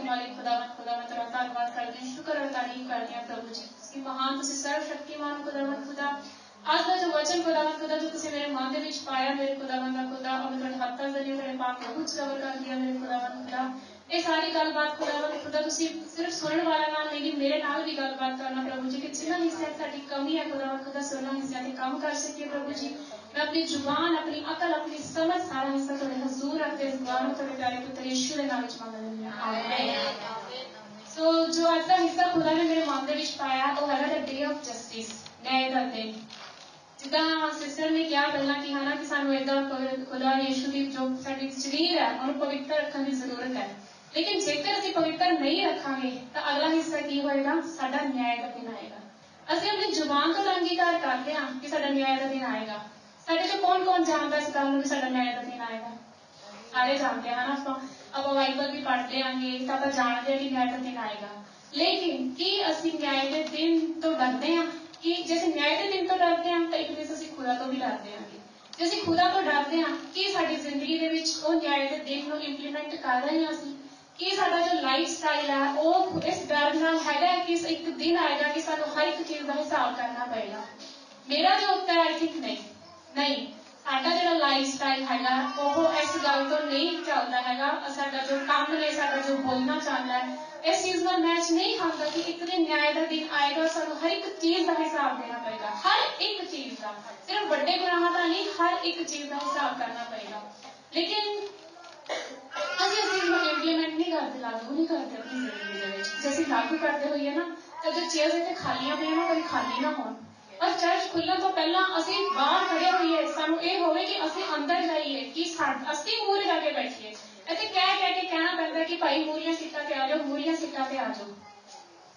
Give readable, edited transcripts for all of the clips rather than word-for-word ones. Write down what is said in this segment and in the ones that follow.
मालिक खुदावन तेरा धन्यवाद करते हैं, शुक्र और तारीफ करते हैं प्रभु जी कि महान तुसी सर्वशक्तिमान खुदावन खुदा। आज का जो वचन खुदावन खुदा जो तुसी मेरे मन दे विच पाया मेरे खुदावन दा खुदा, और मैं तुहाडे हत्थां जरिए तेरे पाक प्रभु च कवर कर दिया मेरे खुदावन खुदा। ये सारी गलबात खुदावन खुदा तुसी सिर्फ सुनने वाला नाल नहीं, मेरे नाल भी गलबात करना प्रभु जी कि जिन्हां हिस्सियां साडी कमी है खुदावन खुदा सुनना हिस्सियां ते काम कर सकिए प्रभु जी। मैं अपनी जुबान, अपनी अकल, अपनी समझ सारा हिस्सा तुहाडे हजूर रखते इस दुआ तुहाडे प्यारे पुत्र यीशु दे नाम विच मंग लैंदी हां, आमीन। सो जो आज का हिस्सा खुदा ने मेरे मन दे विच पाया वो है द डे ऑफ जस्टिस, न्याय दा दिन। जिद्दां सिस्टर ने कहा पहला कि हाँ ना कि सानू इदां खुदा यीशु की जो साडी शरीर है उन्हें पवित्र रखने की जरूरत है, लेकिन जेकर असीं पवित्र नहीं रखांगे तो अगला हिस्सा की होएगा, साडा न्याय दा दिन आएगा। असीं अपनी जुबान तो अंगीकार करते हैं कि साडा न्याय दा दिन आएगा। साडे चों कौन कौन जानता इस गल नूं कि साडा न्याय दा दिन आएगा? सारे जानते हैं ना, आप बाइबल भी पढ़ते आंगे तो आप जानते हैं कि न्याय का दिन आएगा। लेकिन कि असीं न्याय के दिन तो डरते हैं कि जैसे न्याय के दिन तो डरते हैं तो एक दिन असीं खुदा तो भी डरते हैं। जे असीं खुदा तो डरते हैं कि साडी जिंदगी दे विच वो न्याय के दिन नूं इंप्लीमेंट कर रहे हैं असीं, कि साडा जो लाइफ स्टाइल है वो इस डर नाल हैगा कि एक दिन आएगा कि सानू हर एक चीज का हिसाब करना पड़ेगा। मेरा जो उत्तर है आई थिंक नहीं, साडा जो लाइफ स्टाइल हैगा वो इस गल तो नहीं चलता हैगा। साडा जो काम है, साडा जो बोलना चाहता है इस चीज का मैच नहीं खाता कि एक दिन न्याय का दिन आएगा, सानू हर एक चीज का हिसाब देना पड़ेगा, हर एक चीज का, सिर्फ बड़े गुनाहां का नहीं, हर एक चीज का हिसाब करना पड़ेगा। लेकिन असीं इस चीज को इंप्लीमेंट नहीं करते, लागू नहीं करते अपनी जिंदगी दे विच। जे असीं लागू करते होइए ना तो जो चेयर्स इत्थे खालियां पईआं ना कभी खाली ना होण, और चर्च खुलण तो पहला असीं बाहर खड़े होइए, सानू ये होवे कि असीं अंदर जाइए कि असीं मूहरे जाके बैठिए। इत्थे कह के कहना पैंदा कि भाई मूहरियां सीटां ते आ जाओ, मूहरियां सीटां ते आ जाओ।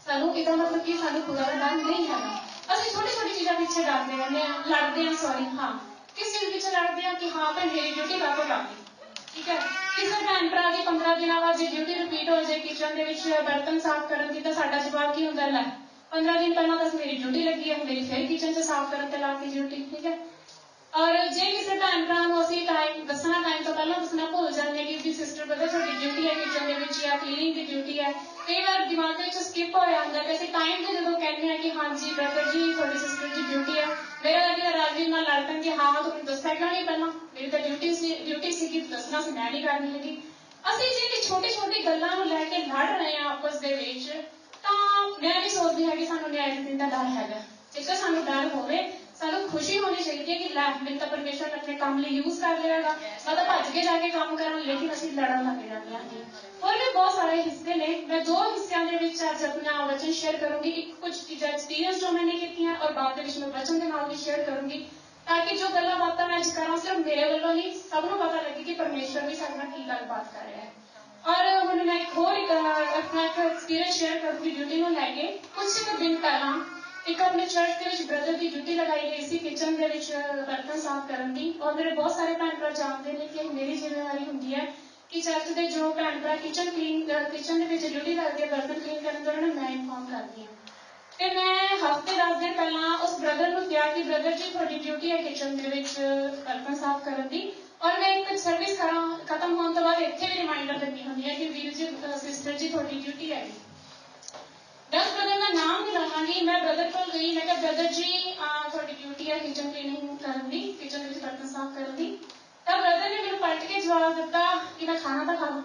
सानू इहदा मतलब कि सानू खुदा दा डर नहीं हैगा। असीं छोटी छोटी चीज़ां पिछे डरदे रहंदे हां, लड़दे हां, सॉरी हाँ किस चीज़ पिछे लड़दे हां कि हाँ भाई मेरी ड्यूटी कातों लग गई, ठीक है। किसी भैन भरा की 15 दिनों बाद जो ड्यूटी रिपीट हो जाए किचन के विच बर्तन साफ करने की, तो साडा जवाब की हुंदा है 15 दिन पहला तो मेरी ड्यूटी लगी है, मेरी फिर किचन से साफ करने लाती ड्यूटी, ठीक है। और जे किसी भैन भरा को असीं टाइम दसना, टाइम तो पहला दसना भुल जाते कि सिस्टर पता साडी ड्यूटी है किचन के विच या क्लीनिंग की ड्यूटी है, कई बार दिमाग में स्किप हो जाता है। असीं टाइम तो जो कहते हैं कि हाँ जी ब्रदर जी थोड़ी सिस्टर की ड्यूटी है, मेरा लगे राजवीर नाल लड़ पैण कि हाँ तुहानूं दस्सिआ क्यों नहीं पहला, मेरी तो ड्यूटी सी कि दसना सी, मैं नहीं करनी हैगी। असीं जे छोटी छोटी गल्लां नूं लैके लड़ रहे हैं आपस दे विच, तां मैं नहीं सोचदी है कि सानूं न्याय दे दिन दा डर हैगा। जेकर सानूं डर होवे सानू खुशी होनी चाहिए कि लै मैं तो परमेश्वर अपने काम लिए यूज कर लेगा, मैं तो भज के जाके काम करा, लेकिन असीं लड़न लग जाते हैं। और भी बहुत सारे हिस्से ने, मैं 2 हिस्सों के विच अज अपना वचन शेयर करूंगी। एक कुछ चीज़ां एक्सपीरियंस जो मैंने की हैं और बाद में मैं वचन के नाल भी शेयर करूंगी, ताकि जो गल्लां बातां मैं अज करा सिर्फ मेरे वालों नहीं सबनों पता लगे कि परमेश्वर भी साडे नाल की गलबात कर रहा है। और हुण मैं एक होर अपना एक एक्सपीरियंस शेयर करूंगी ड्यूटी नूं लैके। कुछ दिन पहला एक अपने चर्च के विच ब्रदर की ड्यूटी लगाई गई सी किचन के विच बर्तन साफ करन दी, और मेरे बहुत सारे भैन भरा जानते हैं कि मेरी जिम्मेवारी होंदी है कि चर्च के जो भैन भरा किचन के विच ड्यूटी करते हैं बर्तन क्लीन करन दी, उन्होंने मैं इन्फॉर्म करती हूँ। फिर मैं हफ्ते 10 दिन पहला उस ब्रदर को कहा कि ब्रदर जी थोड़ी ड्यूटी है किचन के विच बर्तन साफ करन दी, और मैं एक सर्विस खत्म होने तो बाद इत्थे भी रिमाइंडर देनी होंदी है कि वीर जी सिस्टर जी थोड़ी ड्यूटी है। मैं उस ब्रदर का नाम नहीं लवांगी, मैं ब्रदर को गई, मैं कहा ब्रदर जी थोड़ी ड्यूटी है किचन क्लीनिंग करन दी, किचन में बर्तन साफ करन दी। तब ब्रदर ने मेरे पलट के जवाब दिता कि मैं खाना तो खा लूं।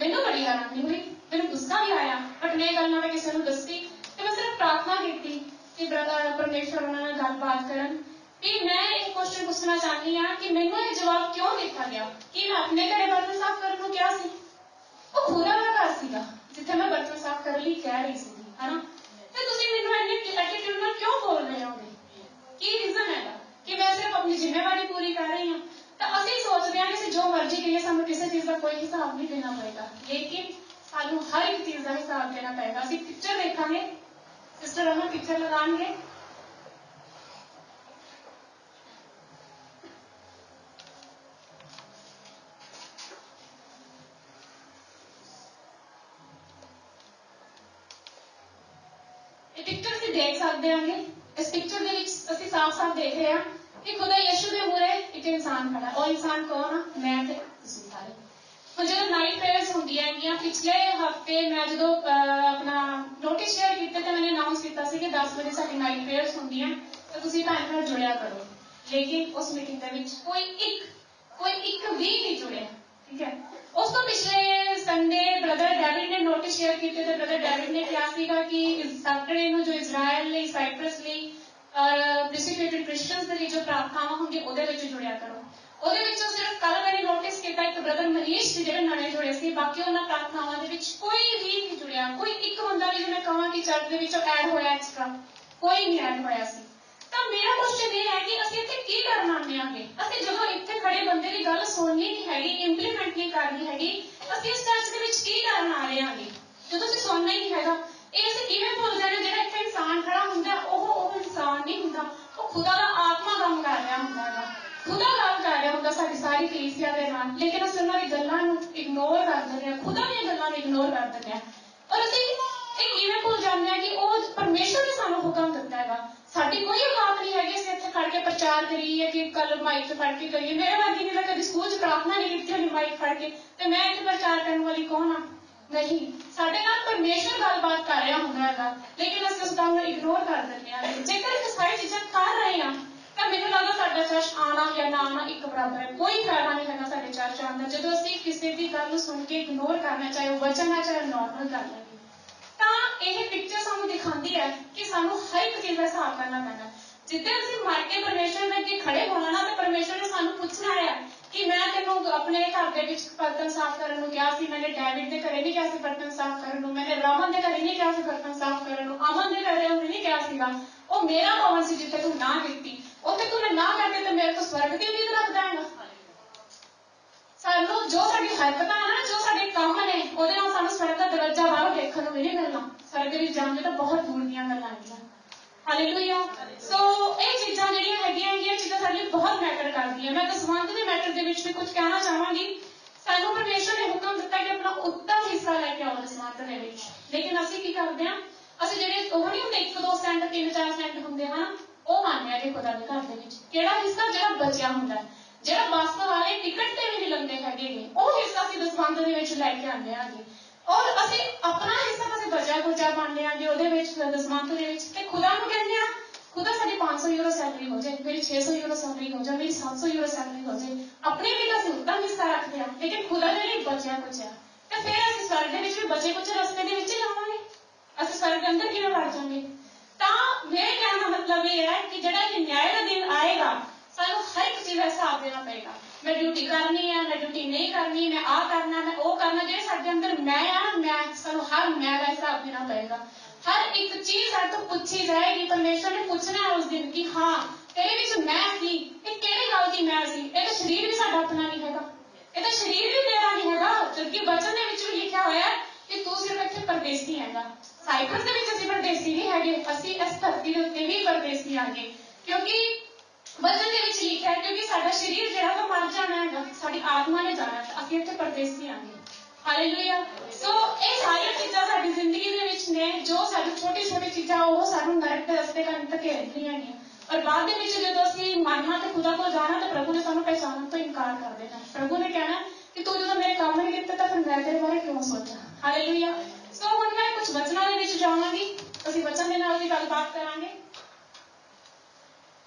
मैनू बड़ी हैरानी हुई, मैनू गुस्सा भी आया, बट मैं गल मैं किसी को दसी तो मैं सिर्फ प्रार्थना की कि ब्रदर परमेश्वर उन्होंने गलबात करन कि मैं एक क्वेश्चन पूछना चाहती हाँ कि मैनू यह जवाब क्यों दिता गया कि मैं अपने घरे बर्तन साफ करने को क्या सी, वो खुदा का घर सीगा जिथे मैं बर्तन साफ करने लिए कह रही सी, है ना। तो तुसीं मैनू इन्ने एटीट्यूड नाल क्यों बोल रहे हो, की रीजन है कि मैं सिर्फ अपनी जिम्मेवारी पूरी कर रही हूँ। तो असीं सोचते हैं कि जो मर्जी करिए सानूं किसी चीज़ का कोई हिसाब नहीं देना पड़ेगा, लेकिन सानूं हर एक चीज़ का हिसाब देना पड़ेगा। असीं पिक्चर देखांगे, सिस्टर अमन पिक्चर लगाएंगे, पिक्चर असीं देख सकते हैं। इस पिक्चर के असीं साफ साफ देख रहे हैं कि खुदा यीशु के मूहरे एक इंसान खड़ा, और इंसान कौन है, मैं ते तुसीं सारे। ਹੁਣ ਜਦੋਂ ਨਾਈਟ ਪ੍ਰੇਅਰਸ ਹੁੰਦੀਆਂ ਹੈਗੀਆਂ, ਪਿਛਲੇ ਹਫਤੇ ਮੈਂ ਜਦੋਂ ਆਪਣਾ ਨੋਟਿਸ ਸ਼ੇਅਰ ਕੀਤੇ ਤੇ ਮੈंने ਅਨਾਉਂਸ ਕੀਤਾ ਸੀ ਕਿ 10 ਵਜੇ ਸਾਡੀ ਨਾਈਟ ਪ੍ਰੇਅਰਸ ਹੁੰਦੀਆਂ ਤਾਂ ਤੁਸੀਂ ਭੈਣ ਭਰਾ ਜੁੜਿਆ ਕਰੋ। ਲੇਕਿਨ ਉਸ ਮੀਟਿੰਗ ਦੇ ਵਿੱਚ ਕੋਈ ਇੱਕ ਵੀ ਨਹੀਂ ਜੁੜਿਆ, ਠੀਕ ਹੈ। ਉਸ ਤੋਂ ਪਿਛਲੇ ਸੰਡੇ ਬ੍ਰਦਰ ਡੈਵਿਡ ਨੇ ਨੋਟਿਸ ਸ਼ੇਅਰ ਕੀਤੇ ਤੇ ਬ੍ਰਦਰ ਡੈਵਿਡ ਨੇ ਕਿਹਾ ਸੀਗਾ ਕਿ ਸੈਟਰਡੇ ਨੂੰ ਜੋ ਇਜ਼ਰਾਈਲ ਲਈ, ਸਾਈਪਰਸ ਲਈ ਪ੍ਰੈਸੀਕਿਊਟਡ ਕ੍ਰਿਸਚੀਅਨਸ ਦੇ ਲਈ ਜੋ ਪ੍ਰਾਰਥਨਾਵਾਂ ਹੁੰਦੀਆਂ ਉਹਦੇ ਵਿੱਚ ਜੁੜਿਆ ਕਰੋ। ਉਹਦੇ ਵਿੱਚੋਂ ਸਿਰਫ ਕੱਲ ਮੈंने ਨੋਟਿਸ ਕੀਤਾ ਇੱਕ ਬ੍ਰਦਰ ਮਨੀਸ਼ ਜਿਹੜੇ ਨਵੇਂ ਜੁੜੇ ਸੀ, ਬਾਕੀ ਉਹਨਾਂ ਪ੍ਰਾਰਥਨਾਵਾਂ ਦੇ ਵਿੱਚ ਕੋਈ ਵੀ ਨਹੀਂ ਜੁੜਿਆ। ਕੋਈ ਇੱਕ ਬੰਦਾ ਵੀ ਜਿਵੇਂ ਕਹਾਂ ਕਿ ਚਰਚ ਦੇ ਵਿੱਚੋਂ ਐਡ ਹੋਇਆ ਐਕਸਟਰਾ, ਕੋਈ ਨਹੀਂ ਐਡ ਹੋਇਆ ਸੀ। ਤਾਂ ਮੇਰਾ ਕੁਐਸਚਨ ਇਹ ਹੈ ਕਿ ਅਸੀਂ ਇੱਥੇ ਕੀ ਕਰਨ ਆਉਂਦੇ ਆਂਗੇ? ਅਸੀਂ ਜਦੋਂ ਇੱਥੇ ਖੜੇ ਬੰਦੇ ਦੀ ਗੱਲ ਸੁਣਨੀ ਨਹੀਂ ਹੈਗੀ, ਇੰਪਲੀਮੈਂਟ ਨਹੀਂ ਕਰਨੀ ਹੈਗੀ, ਅਸੀਂ ਇਸ ਚਰਚ ਦੇ ਵਿੱਚ ਕੀ ਕਰਨ ਆ ਰਹੇ ਆਂਗੇ ਜਦੋਂ ਅਸੀਂ ਸੁਣਨਾ ਹੀ ਨਹੀਂ ਹੈਗਾ? ਇਹ ਅਸੀਂ ਕਿਵੇਂ ਭੁੱਲ ਜਾਂਦੇ? ਜਿਹੜਾ ਇੱਥੇ ਇਨਸਾਨ ਖੜਾ ਹੁੰਦਾ ਉਹ ਇਨਸਾਨ ਨਹੀਂ ਹੁੰਦਾ, ਉਹ ਖੁਦਾ ਦਾ ਆਤਮਾ ਕੰਮ ਕਰ ਰਿਹਾ ਹੁੰਦਾ ਹੈਗਾ, ਖੁਦਾ ਕੰਮ ਕਰ ਰਿਹਾ ਹੁੰਦਾ ਸਾਡੀ ਸਾਰੀ ਕਲੀਸਿਆ ਦੇ ਨਾਲ। ਲੇਕਿਨ ਅਸੀਂ ਉਹਨਾਂ ਦੀ ਗੱਲਾਂ ਨੂੰ ਇਗਨੋਰ ਕਰ ਦਿੰਦੇ ਹਾਂ, ਖੁਦਾ ਦੀਆਂ ਗੱਲਾਂ ਨੂੰ ਇਗਨੋਰ ਕਰ ਦਿੰਦੇ ਹਾਂ। ਔਰ ਅਸੀਂ ਇਹ ਕਿਵੇਂ ਭੁੱਲ ਜਾਂਦੇ ਹਾਂ ਕਿ ਉਹ ਪਰਮੇਸ਼ਰ ਨੇ ਸਾਨੂੰ ਹੁਕਮ ਦਿੱਤਾ ਹੈਗਾ। ਸਾਡੀ ਕੋਈ ਔਕਾਤ ਨਹੀਂ ਹੈਗੀ ਅਸੀਂ ਇੱਥੇ ਖੜ ਕੇ ਪ੍ਰਚਾਰ ਕਰੀਏ ਕਿ ਕੱਲ ਮਾਈਕ ਤੇ ਫੜ ਕੇ ਕਰੀਏ। ਮੇਰੇ ਵਰਗੀ ਨੇ ਤਾਂ ਕਦੀ ਸਕੂਲ 'ਚ ਪ੍ਰਾਰਥਨਾ ਨਹੀਂ ਕੀਤੀ ਹੋਣੀ ਮਾਈਕ ਫੜ ਕੇ, ਤੇ ਮੈਂ ਇੱਥੇ ਪ੍ਰਚਾਰ ਕਰਨ ਵਾਲੀ ਕੌਣ ਆ? ਨਹੀਂ, ਸਾਡੇ ਨਾਲ ਪਰਮੇਸ਼ਰ ਗੱਲਬਾਤ ਕਰ ਰਿਹਾ ਹੁੰਦਾ ਹੈਗਾ, ਲੇਕਿਨ ਅਸੀਂ ਉਸ ਗੱਲ ਨੂੰ ਇਗਨੋਰ ਕਰ ਦਿੰਦੇ ਹਾਂ। ਜੇਕਰ ਅਸੀਂ ਸਾਰੀ ਚੀਜ਼ਾਂ ਕਰ ਰਹੇ ਹਾਂ ਤਾਂ ਮੈਨੂੰ ਲੱਗਦਾ ਸਾਡਾ ਚਰਚ ਆਉਣਾ ਜਾਂ ਨਾ ਆਉਣਾ ਇੱਕ ਬਰਾਬਰ ਹੈ। ਕੋਈ ਫਾਇਦਾ ਨਹੀਂ ਹੈਗਾ ਸਾਡੇ ਚਰਚ ਆਉਣ ਦਾ ਜਦੋਂ ਅਸੀਂ ਕਿਸੇ ਦੀ ਗੱਲ ਨੂੰ ਸੁਣ ਕੇ ਇਗਨੋਰ ਕਰਨਾ, ਚਾਹੇ ਉਹ ਵਚਨ ਹੈ ਚਾਹੇ ਨੋਰਮਲ ਗੱਲ ਹੈ। ਤਾਂ ਇਹ ਪਿਕਚਰ ਸਾਨੂੰ ਦਿਖਾਉਂਦੀ ਹੈ ਕਿ ਸਾਨੂੰ ਹਰ ਇੱਕ ਚੀਜ਼ ਦਾ ਹਿਸਾਬ ਕਰਨਾ ਪੈਂਦਾ। ਜਿੱਦਾਂ ਅਸੀਂ ਮਰ ਕੇ ਪਰਮੇਸ਼ਰ ਦੇ ਅੱਗੇ ਖੜੇ ਹੋਣਾ ਨਾ, ਤੇ ਪਰਮੇਸ਼ਰ ਨੇ ਸਾਨੂੰ ਪੁੱਛਣਾ ਹੈ ਕਿ ਮੈਂ ਤੈਨੂੰ ਆਪਣੇ ਘਰ ਦੇ ਵਿੱਚ ਬਰਤਨ ਸਾਫ਼ ਕਰਨ ਨੂੰ ਕਿਹਾ ਸੀ, ਮੈंने ਡੈਵਿਡ ਦੇ ਘਰੇ ਨਹੀਂ ਕਿਹਾ ਸੀ ਬਰਤਨ ਸਾਫ਼ ਕਰਨ ਨੂੰ, ਮੈंने ਰਮਨ ਦੇ ਘਰੇ ਨਹੀਂ ਕਿਹਾ ਸੀ ਬਰਤਨ ਸਾਫ਼ ਕਰਨ ਨੂੰ, ਅਮਨ ਦੇ ਘਰੇ ਉਹਨੇ ਨਹੀਂ ਕਿਹਾ ਸੀਗਾ। ਉਹ ਮੇਰਾ ਭਵਨ ਸੀ ਜਿੱਥੇ ਤੂੰ ਨਾ ਕੀਤੀ, ਉੱਥੇ ਤੂੰ ਨਾ ਕਰਦੇ ਤੇ ਮੇਰੇ ਤੋਂ ਸਵਰਗ ਦੀ ਉਮੀਦ ਰੱਖਦਾ ਹੈਗਾ। ਸਾਨੂੰ ਜੋ ਸਾਡੀ ਹਰਕਤਾਂ ਹੈ ਨਾ, ਜੋ ਸਾਡੇ ਕੰਮ ਨੇ, ਉਹਦੇ ਨਾਲ ਸਾਨੂੰ ਸਵਰਗ ਦਾ ਦਰਵਾਜ਼ਾ ਬਾਹਰੋਂ ਦੇਖਣ ਨੂੰ ਵੀ ਨਹੀਂ ਮਿਲਣਾ। ਸਵਰਗ ਵਿੱਚ ਜਾਣਗੇ ਤਾਂ ਬਹੁਤ ਦੂਰ ਦੀਆਂ ਗੱਲਾਂ ਹੈਗੀਆਂ। ਹਾਲੇਲੂਇਆ। ਸੋ ਇਹ ਚੀਜ਼ਾਂ ਜਿਹੜੀਆਂ ਹੈਗੀਆਂ ਇਹ ਚੀਜ਼ਾਂ ਸਾਡੇ ਲਈ ਬਹੁਤ ਮੈਟਰ ਕਰਦੀਆਂ। ਮੈਂ ਦਸਵੰਧ ਦੇ ਮੈਟਰ ਦੇ ਵਿੱਚ ਵੀ ਕੁਝ ਕਹਿਣਾ ਚਾਹਾਂਗੀ। ਸਾਨੂੰ ਪਰਮੇਸ਼ਰ ਨੇ ਹੁਕਮ ਦਿੱਤਾ ਕਿ ਆਪਣਾ ਉੱਤਮ ਹਿੱਸਾ ਲੈ ਕੇ ਆਓ ਦਸਵੰਧ ਦੇ ਵਿੱਚ, ਲੇਕਿਨ ਅਸੀਂ ਕੀ ਕਰਦੇ ਹਾਂ? ਅਸੀਂ ਜਿਹੜੇ ਉਹ ਨਹੀਂ ਹੁੰਦੇ 1-2 ਸੈਂਟ 3-4 ਸੈਂਟ ਹੁੰਦੇ ਹਨ, ਉਹ ਮੰਨਦੇ ਹੈਗੇ ਖੁਦਾ ਦੇ ਘਰ ਦੇ ਵਿੱਚ। ਕਿਹੜਾ ਹਿੱਸਾ? ਜਿਹੜਾ ਬਚਿਆ ਹੁੰਦਾ, ਜਿਹੜਾ ਬੱਸ ਵਾਲੇ ਟਿਕਟ ਤੇ ਵੀ ਨਹੀਂ ਲੰਦੇ ਹੈਗੇ, ਉਹ ਹਿੱਸਾ ਅਸੀਂ ਦਸਵੰਧ ਦੇ ਵਿੱਚ ਲੈ ਕੇ ਆਉਂਦੇ ਹਾਂਗੇ। ਔਰ ਅਸੀਂ ਆਪਣਾ ਹਿੱਸਾ ਅਸੀਂ ਬਚਿਆ ਪਾਉਂਦੇ ਆਂਗੇ ਉਹਦੇ ਵਿੱਚ, ਦਸਵੰਧ ਦੇ ਵਿੱਚ। ਤੇ ਖੁਦਾ ਨੂੰ ਕਹਿੰਦੇ ਆ, ਖੁਦਾ ਸਾਡੀ 500 ਯੂਰੋ ਸੈਲਰੀ ਹੋ ਜਾਏ, ਮੇਰੀ 600 ਯੂਰੋ ਸੈਲਰੀ ਹੋ ਜਾਏ, ਮੇਰੀ 700 ਯੂਰੋ ਸੈਲਰੀ ਹੋ ਜਾਏ, ਆਪਣੇ ਲਈ ਤਾਂ ਅਸੀਂ ਉੱਤਮ ਹਿੱਸਾ ਰੱਖਦੇ ਹਾਂ, ਲੇਕਿਨ ਖੁਦਾ ਦੇ ਲਈ ਬਚਿਆ ਤੇ ਫਿਰ ਅਸੀਂ ਸਵਰਗ ਦੇ ਵਿੱਚ ਵੀ ਬਚੇ ਰਸਤੇ ਦੇ ਵਿੱਚ ਹੀ ਜਾਵਾਂਗੇ। ਅਸੀਂ ਸਵਰਗ ਦੇ ਅੰਦਰ ਕਿਵੇਂ ਵੜ ਜਾਵਾਂਗੇ? ਤਾਂ ਮੇਰੇ ਕਹਿਣ ਦਾ ਮਤਲਬ ਇਹ ਹੈ ਕਿ ਜਿਹੜਾ ਇਹ ਨਿਆਂ ਦਾ ਦਿਨ ਆਏਗਾ, ਸਾਨੂੰ ਹਰ ਇੱਕ ਚੀਜ਼ ਦਾ ਹਿਸਾਬ ਦੇਣਾ ਪਏਗਾ। ਮੈਂ ਡਿਊਟੀ ਕਰਨੀ ਹੈ, ਮੈਂ ਡਿਊਟੀ ਨਹੀਂ ਕਰਨੀ, ਮੈਂ ਆਹ ਕਰਨਾ, ਮੈਂ ਉਹ ਕਰਨਾ। ਜਿਹੜੇ ਸਾਡੇ ਅੰਦਰ ਮੈਂ ਆ ਨਾ, ਸਾਨੂੰ ਹਰ ਮੈਂ ਦਾ ਹਿਸਾਬ ਦੇਣਾ ਪਏਗਾ। ਹਰ ਇੱਕ ਚੀਜ਼ ਸਾਡੇ ਤੋਂ ਪੁੱਛੀ ਜਾਏਗੀ। ਪਰਮੇਸ਼ਰ ਨੇ ਪੁੱਛਣਾ ਹੈ ਉਸ ਦਿਨ ਕਿ ਹਾਂ ਤੇਰੇ ਵਿੱਚ ਮੈਂ ਸੀ, ਇਹ ਕਿਹੜੀ ਗੱਲ ਦੀ ਮੈਂ ਸੀ? ਇਹ ਤਾਂ ਸਰੀਰ ਵੀ ਸਾਡਾ ਆਪਣਾ ਨਹੀਂ ਹੈਗਾ, ਇਹ ਤਾਂ ਸਰੀਰ ਵੀ ਤੇਰਾ ਨਹੀਂ ਹੈਗਾ, ਜਦਕਿ ਵਚਨ ਦੇ ਵਿੱਚ ਵੀ ਲਿਖਿਆ ਹੋਇਆ ਕਿ ਤੂੰ ਸਿਰਫ ਇੱਥੇ ਪਰਦੇਸੀ ਹੈਗਾ। ਸਾਈਪਰਸ ਦੇ ਵਿੱਚ ਅਸੀਂ ਪਰਦੇਸੀ ਨਹੀਂ ਹੈਗੇ, ਅਸੀਂ ਇਸ ਧਰਤੀ ਦੇ ਉੱਤੇ ਵੀ ਪਰਦੇਸੀ ਆਂਗੇ, ਕਿਉਂਕਿ ਵਚਨ ਦੇ ਵਿੱਚ ਲਿਖਿਆ ਹੈ ਕਿਉਂਕਿ ਸਾਡਾ ਸਰੀਰ ਜਿਹੜਾ ਉਹ ਮਰ ਜਾਣਾ ਹੈਗਾ, ਸਾਡੀ ਆਤਮਾ ਨੇ ਜਾਣਾ, ਅਸੀਂ ਇੱਥੇ ਪਰਦੇਸੀ ਆਂਗੇ। ਹਾਲੇਲੂਇਆ। ਸੋ ਇਹ ਸਾਰੀਆਂ ਚੀਜ਼ਾਂ ਸਾਡੀ ਜ਼ਿੰਦਗੀ ਦੇ ਵਿੱਚ ਨੇ, ਜੋ ਸਾਡੀ ਛੋਟੀ ਚੀਜ਼ਾਂ ਉਹ ਸਾਨੂੰ ਨਰਕ ਦੇ ਰਸਤੇ ਕਰਨ ਤੱਕ ਘੇਰਦੀਆਂ ਹੈਗੀਆਂ। ਔਰ ਬਾਅਦ ਦੇ ਵਿੱਚ ਜਦੋਂ ਅਸੀਂ ਮੰਨਣਾ ਤੇ ਖੁਦਾ ਕੋਲ ਜਾਣਾ ਤਾਂ ਪ੍ਰਭੂ ਨੇ ਸਾਨੂੰ ਪਹਿਚਾਨਣ ਤੋਂ ਇਨਕਾਰ ਕਰ ਦੇਣਾ। ਪ੍ਰਭੂ ਨੇ ਕਹਿਣਾ ਕਿ ਤੂੰ ਜਦੋਂ ਮੇਰੇ ਕੰਮ ਨਹੀਂ ਕੀਤਾ ਤਾਂ ਫਿਰ ਮੈਂ ਤੇਰੇ ਬਾਰੇ ਕਿਉਂ ਸੋਚਾਂ? ਹਾਲੇਲੂਇਆ। ਸੋ ਹੁਣ ਮੈਂ ਕੁਝ ਵਚਨਾਂ ਦੇ ਵਿੱਚ ਜਾਵਾਂਗੀ, ਅਸੀਂ ਵਚਨ ਦੇ ਨਾਲ ਵੀ ਗੱਲਬਾਤ ਕਰਾਂਗੇ।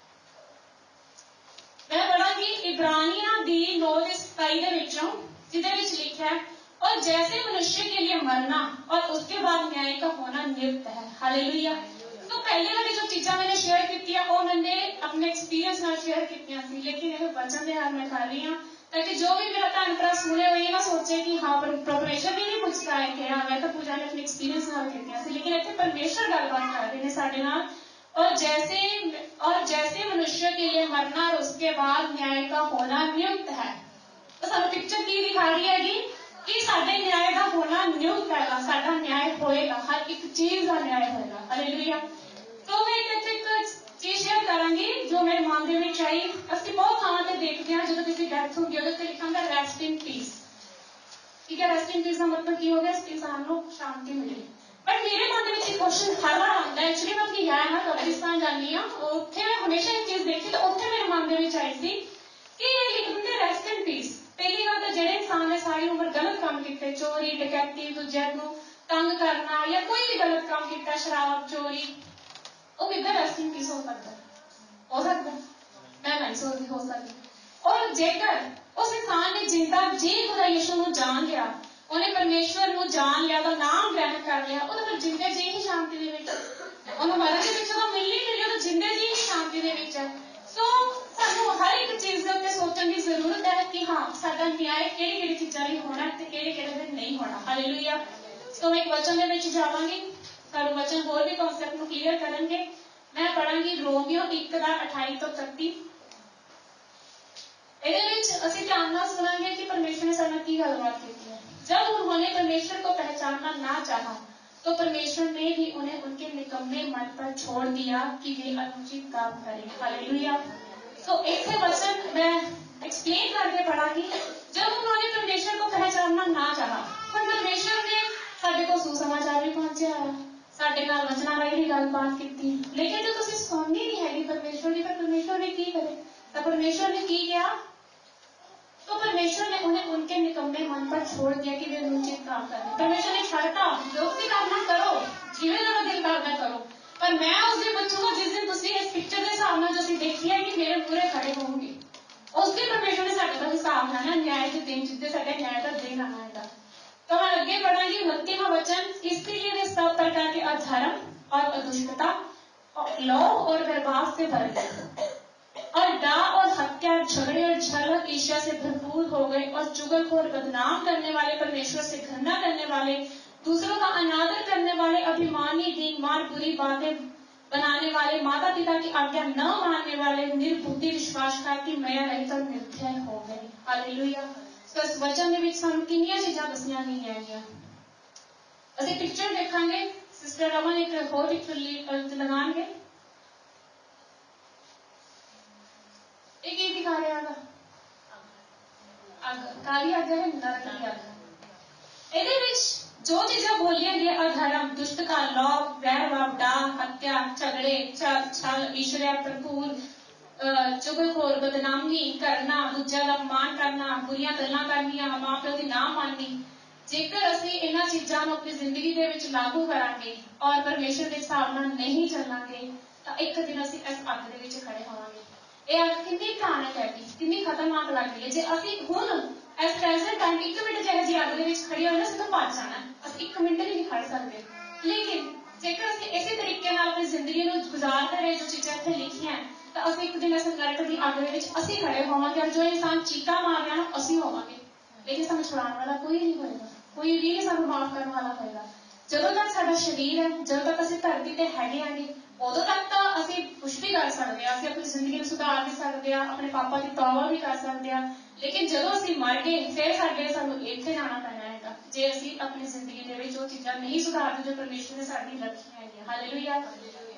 मैं पढ़ांगी इब्रानियां दी 9:27 ਦੇ ਵਿੱਚੋਂ, ਜਿਹਦੇ ਵਿੱਚ ਲਿਖਿਆ है और जैसे मनुष्य के लिए मरना और उसके बाद न्याय का होना नियुक्त है। हालेलुया। तो पहले वाली जो चीज़ां मैंने शेयर की वो मैंने अपने एक्सपीरियंस ਨਾਲ शेयर ਕੀਤੀਆਂ ਸੀ, लेकिन ਇਹ वचन ਦੇ ਨਾਲ मैं कर रही हूं ताकि जो भी मेरा भैन भरा सुने वो ये ना सोचे कि हाँ परमेश्वर भी नहीं पूछता है कि हाँ मैं तो पूजा ने अपने एक्सपीरियंस ਨਾਲ ਕੀਤੀਆਂ ਸੀ, लेकिन ਇੱਥੇ परमेश्वर ਗੱਲਬਾत ਕਰ ਰਹੇ ਨੇ ਸਾਡੇ ਨਾਲ। और जैसे मनुष्य के लिए मरना और उसके बाद न्याय का होना नियुक्त है। तो सानू पिक्चर की दिखा रही है कि साडे न्याय का होना नियुक्त है, साडा न्याय होएगा, हर एक चीज का न्याय होएगा। हालेलुया। तो मैं एक चीज शेयर करांगी जो मेरे मन दे विच आई। ਅਸੀਂ ਬਹੁਤ ਥਾਵਾਂ ਤੇ ਦੇਖਦੇ ਹਾਂ ਜਦੋਂ ਕਿਸੇ ਡੈਥ ਹੁੰਦੀ ਹੈ ਉਹਦੇ ਤੇ ਲਿਖਾਂਗਾ ਰੈਸਟ ਇਨ ਪੀਸ। ਠੀਕ ਹੈ, ਰੈਸਟ ਇਨ ਪੀਸ ਦਾ ਮਤਲਬ ਕੀ ਹੋ ਗਿਆ? ਇਨਸਾਨ ਨੂੰ ਸ਼ਾਂਤੀ ਮਿਲੇ। बट मेरे मन में क्वेश्चन हर बार आता है। एक्चुअली मैं अपनी यार ना कब्रिस्तान जानी हाँ, उत्थे मैं हमेशा एक चीज देखी तो उत्थे मेरे मन में आई सी कि ये लिखते रेस्ट इन पीस। पहली गल तो जिहड़े इंसान ने सारी उम्र गलत काम किए, चोरी डकैती, दूजे नूं तंग करना या कोई भी गलत काम किया, शराब चोरी, वो किधर रेस्ट इन पीस हो सकता है? हो सकता है? मैं नहीं सोचती हो सकती। और जेकर उस इंसान ने जिंदा जी खुदा यीशु नूं जान लिया, उन्हें परमेश्वर नूं जान लिया, तो नाम ग्रहण कर लिया, वो तो फिर जिंदे जी ही शांति दे विच, उन्हें मरण के पिछे तो मिलनी मिली, तो जिंदे जी ही शांति दे विच है। सो सानू हर एक चीज के उत्ते सोचने की जरूरत है कि हाँ साडा न्याय किहड़ी-किहड़ी चीज़ां लई होना ते किहड़े-किहड़े दिन नहीं होना। हालेलुया। सो मैं एक वचन दे विच जावांगी, सानू वचन होर भी कॉन्सेप्ट नूं क्लीयर करनगे। मैं पढ़ांगी रोमियो 1:28 ਤੋਂ 31। ਇਹਦੇ ਵਿੱਚ ਅਸੀਂ ध्यान ਨਾਲ सुनांगे कि परमेश्वर ने साथ की गलबात की है। जब उन्होंने परमेश्वर को पहचानना ना चाहा तो परमेश्वर ने भी उन्हें उनके निकम्मे मन पर छोड़ दिया कि वे अनुचित काम करें। हालेलुया। सो एक वचन मैं एक्सप्लेन करके पढ़ांगी। जब उन्होंने परमेश्वर को पहचानना ना चाहा, पर परमेश्वर ने साडे को सुसमाचार भी पहुंचाया, साडे नाल वचनां राहीं भी गलबात कीती, लेकिन जो तुसीं सुणनी नहीं हैगी परमेश्वर की, पर परमेश्वर ने की करे? तो परमेश्वर ने की किया? तो परमेश्वर ने उन्हें उनके निकम्मे मन पर छोड़ दिया कि वे अनुचित काम करें। परमेश्वर ने छाटा, जो भी करना करो, जिवें दा दिल करदा करो, पर मैं उस दिन बचूंगा जिस दिन तुसीं इस पिक्चर के हिसाब नाल जो असीं देखी है कि मेरे पूरे खड़े होंगे, उस दिन परमेश्वर ने साडे दा हिसाब लाना, न्याय के दिन जिस दिन साडे न्याय दा दिन आना है। तो मैं आगे बढ़ांगी 29वां वचन। इसलिए वे सब प्रकार के अधर्म और अदुष्टता, लोभ और व्यवहार से भर गए और डाह और हत्या, झगड़े और छल ईर्ष्या से भरपूर हो गए और चुगलखोर, बदनाम करने वाले, परमेश्वर से घृणा करने वाले, दूसरों का अनादर करने वाले, अभिमानी, दीनमान, बुरी बातें बनाने वाले, माता पिता की आज्ञा न मानने वाले, निर्बुद्धि, विश्वासघाती, मया रहित और निर्दय हो गए। हालेलुया। तो इस वचन ਦੇ ਵਿੱਚ ਸਾਨੂੰ ਕਿੰਨੀਆਂ ਚੀਜ਼ਾਂ ਦੱਸੀਆਂ ਗਈਆਂ ਹੈਗੀਆਂ। ਅਸੀਂ ਪਿਕਚਰ ਦੇਖਾਂਗੇ, ਸਿਸਟਰ ਰਮਨ ਇੱਕ ਹੋਰ ਪਿਕਚਰ ਲਗਾਣਗੇ। ਇਹ ਕੀ ਦਿਖਾ ਰਿਹਾ ਹੈਗਾ? ਅੱਗ, ਕਾਲੀ ਅੱਗ ਹੈ, ਨਰਕ ਅੱਗ। ਇਹਦੇ ਵਿੱਚ ਜੋ ਚੀਜ਼ਾਂ ਬੋਲੀਆਂ ਗਈਆਂ, ਅਧਰਮ, ਦੁਸ਼ਟਤਾ, ਲੋਭ, ਵੈਰ ਭਾਵ, ਡਾਹ, ਹੱਤਿਆ, ਝਗੜੇ, ਛਲ, ਈਰष्या ਭਰਪੂਰ, चुगलखोर, बदनामी करना, दूजा का अपमान करना, बुरियां गल्लां करनियां, मां प्यो दी ना माननी। जेकर असीं इन्हां चीज़ां नूं अपनी जिंदगी दे विच लागू करांगे और परमेश्वर के हिसाब नाल नहीं चलांगे तो एक दिन असीं इस अग दे विच खड़े होवांगे। ਇਹ अग कितनी भयानक है, कितनी खतरनाक लग रही है। जे असीं हुण इस प्रेजेंट टाइम 1 मिनट ਜਿਹੇ जी अग दे विच खड़े होए ना, असीं तो भज जाना, असीं 1 मिनट नहीं खड़ सकते। लेकिन जेकर असीं इसे तरीके नाल अपनी जिंदगी नूं गुजारते रहे, जो चीज़ां इत्थे लिखियां, तो असीं एक दिन इस नरक की अग दे विच असीं खड़े होवांगे और जो इंसान चीका मार रहा ना असीं होवांगे, लेकिन सानूं छुड़ाउण वाला कोई नहीं होएगा, कोई भी नहीं सानूं माफ करने वाला होएगा। ਜਦੋਂ तक साडा शरीर है, ਜਦੋਂ तक असीं धरती ते हैगे आंगे, उदों तक तो असीं कुछ भी कर सकते हैं, असीं अपनी जिंदगी नूं सुधार भी सकते हैं, अपने पापा की तौबा भी कर सकते हैं। लेकिन ਜਦੋਂ असीं मर गए फिर सानूं इत्थे जाना पैना है जे असीं अपनी जिंदगी दे विच वो चीज़ां नहीं सुधारदे जो परमेश्वर ने साडी रखीआं हैगीआं। हालेलुया।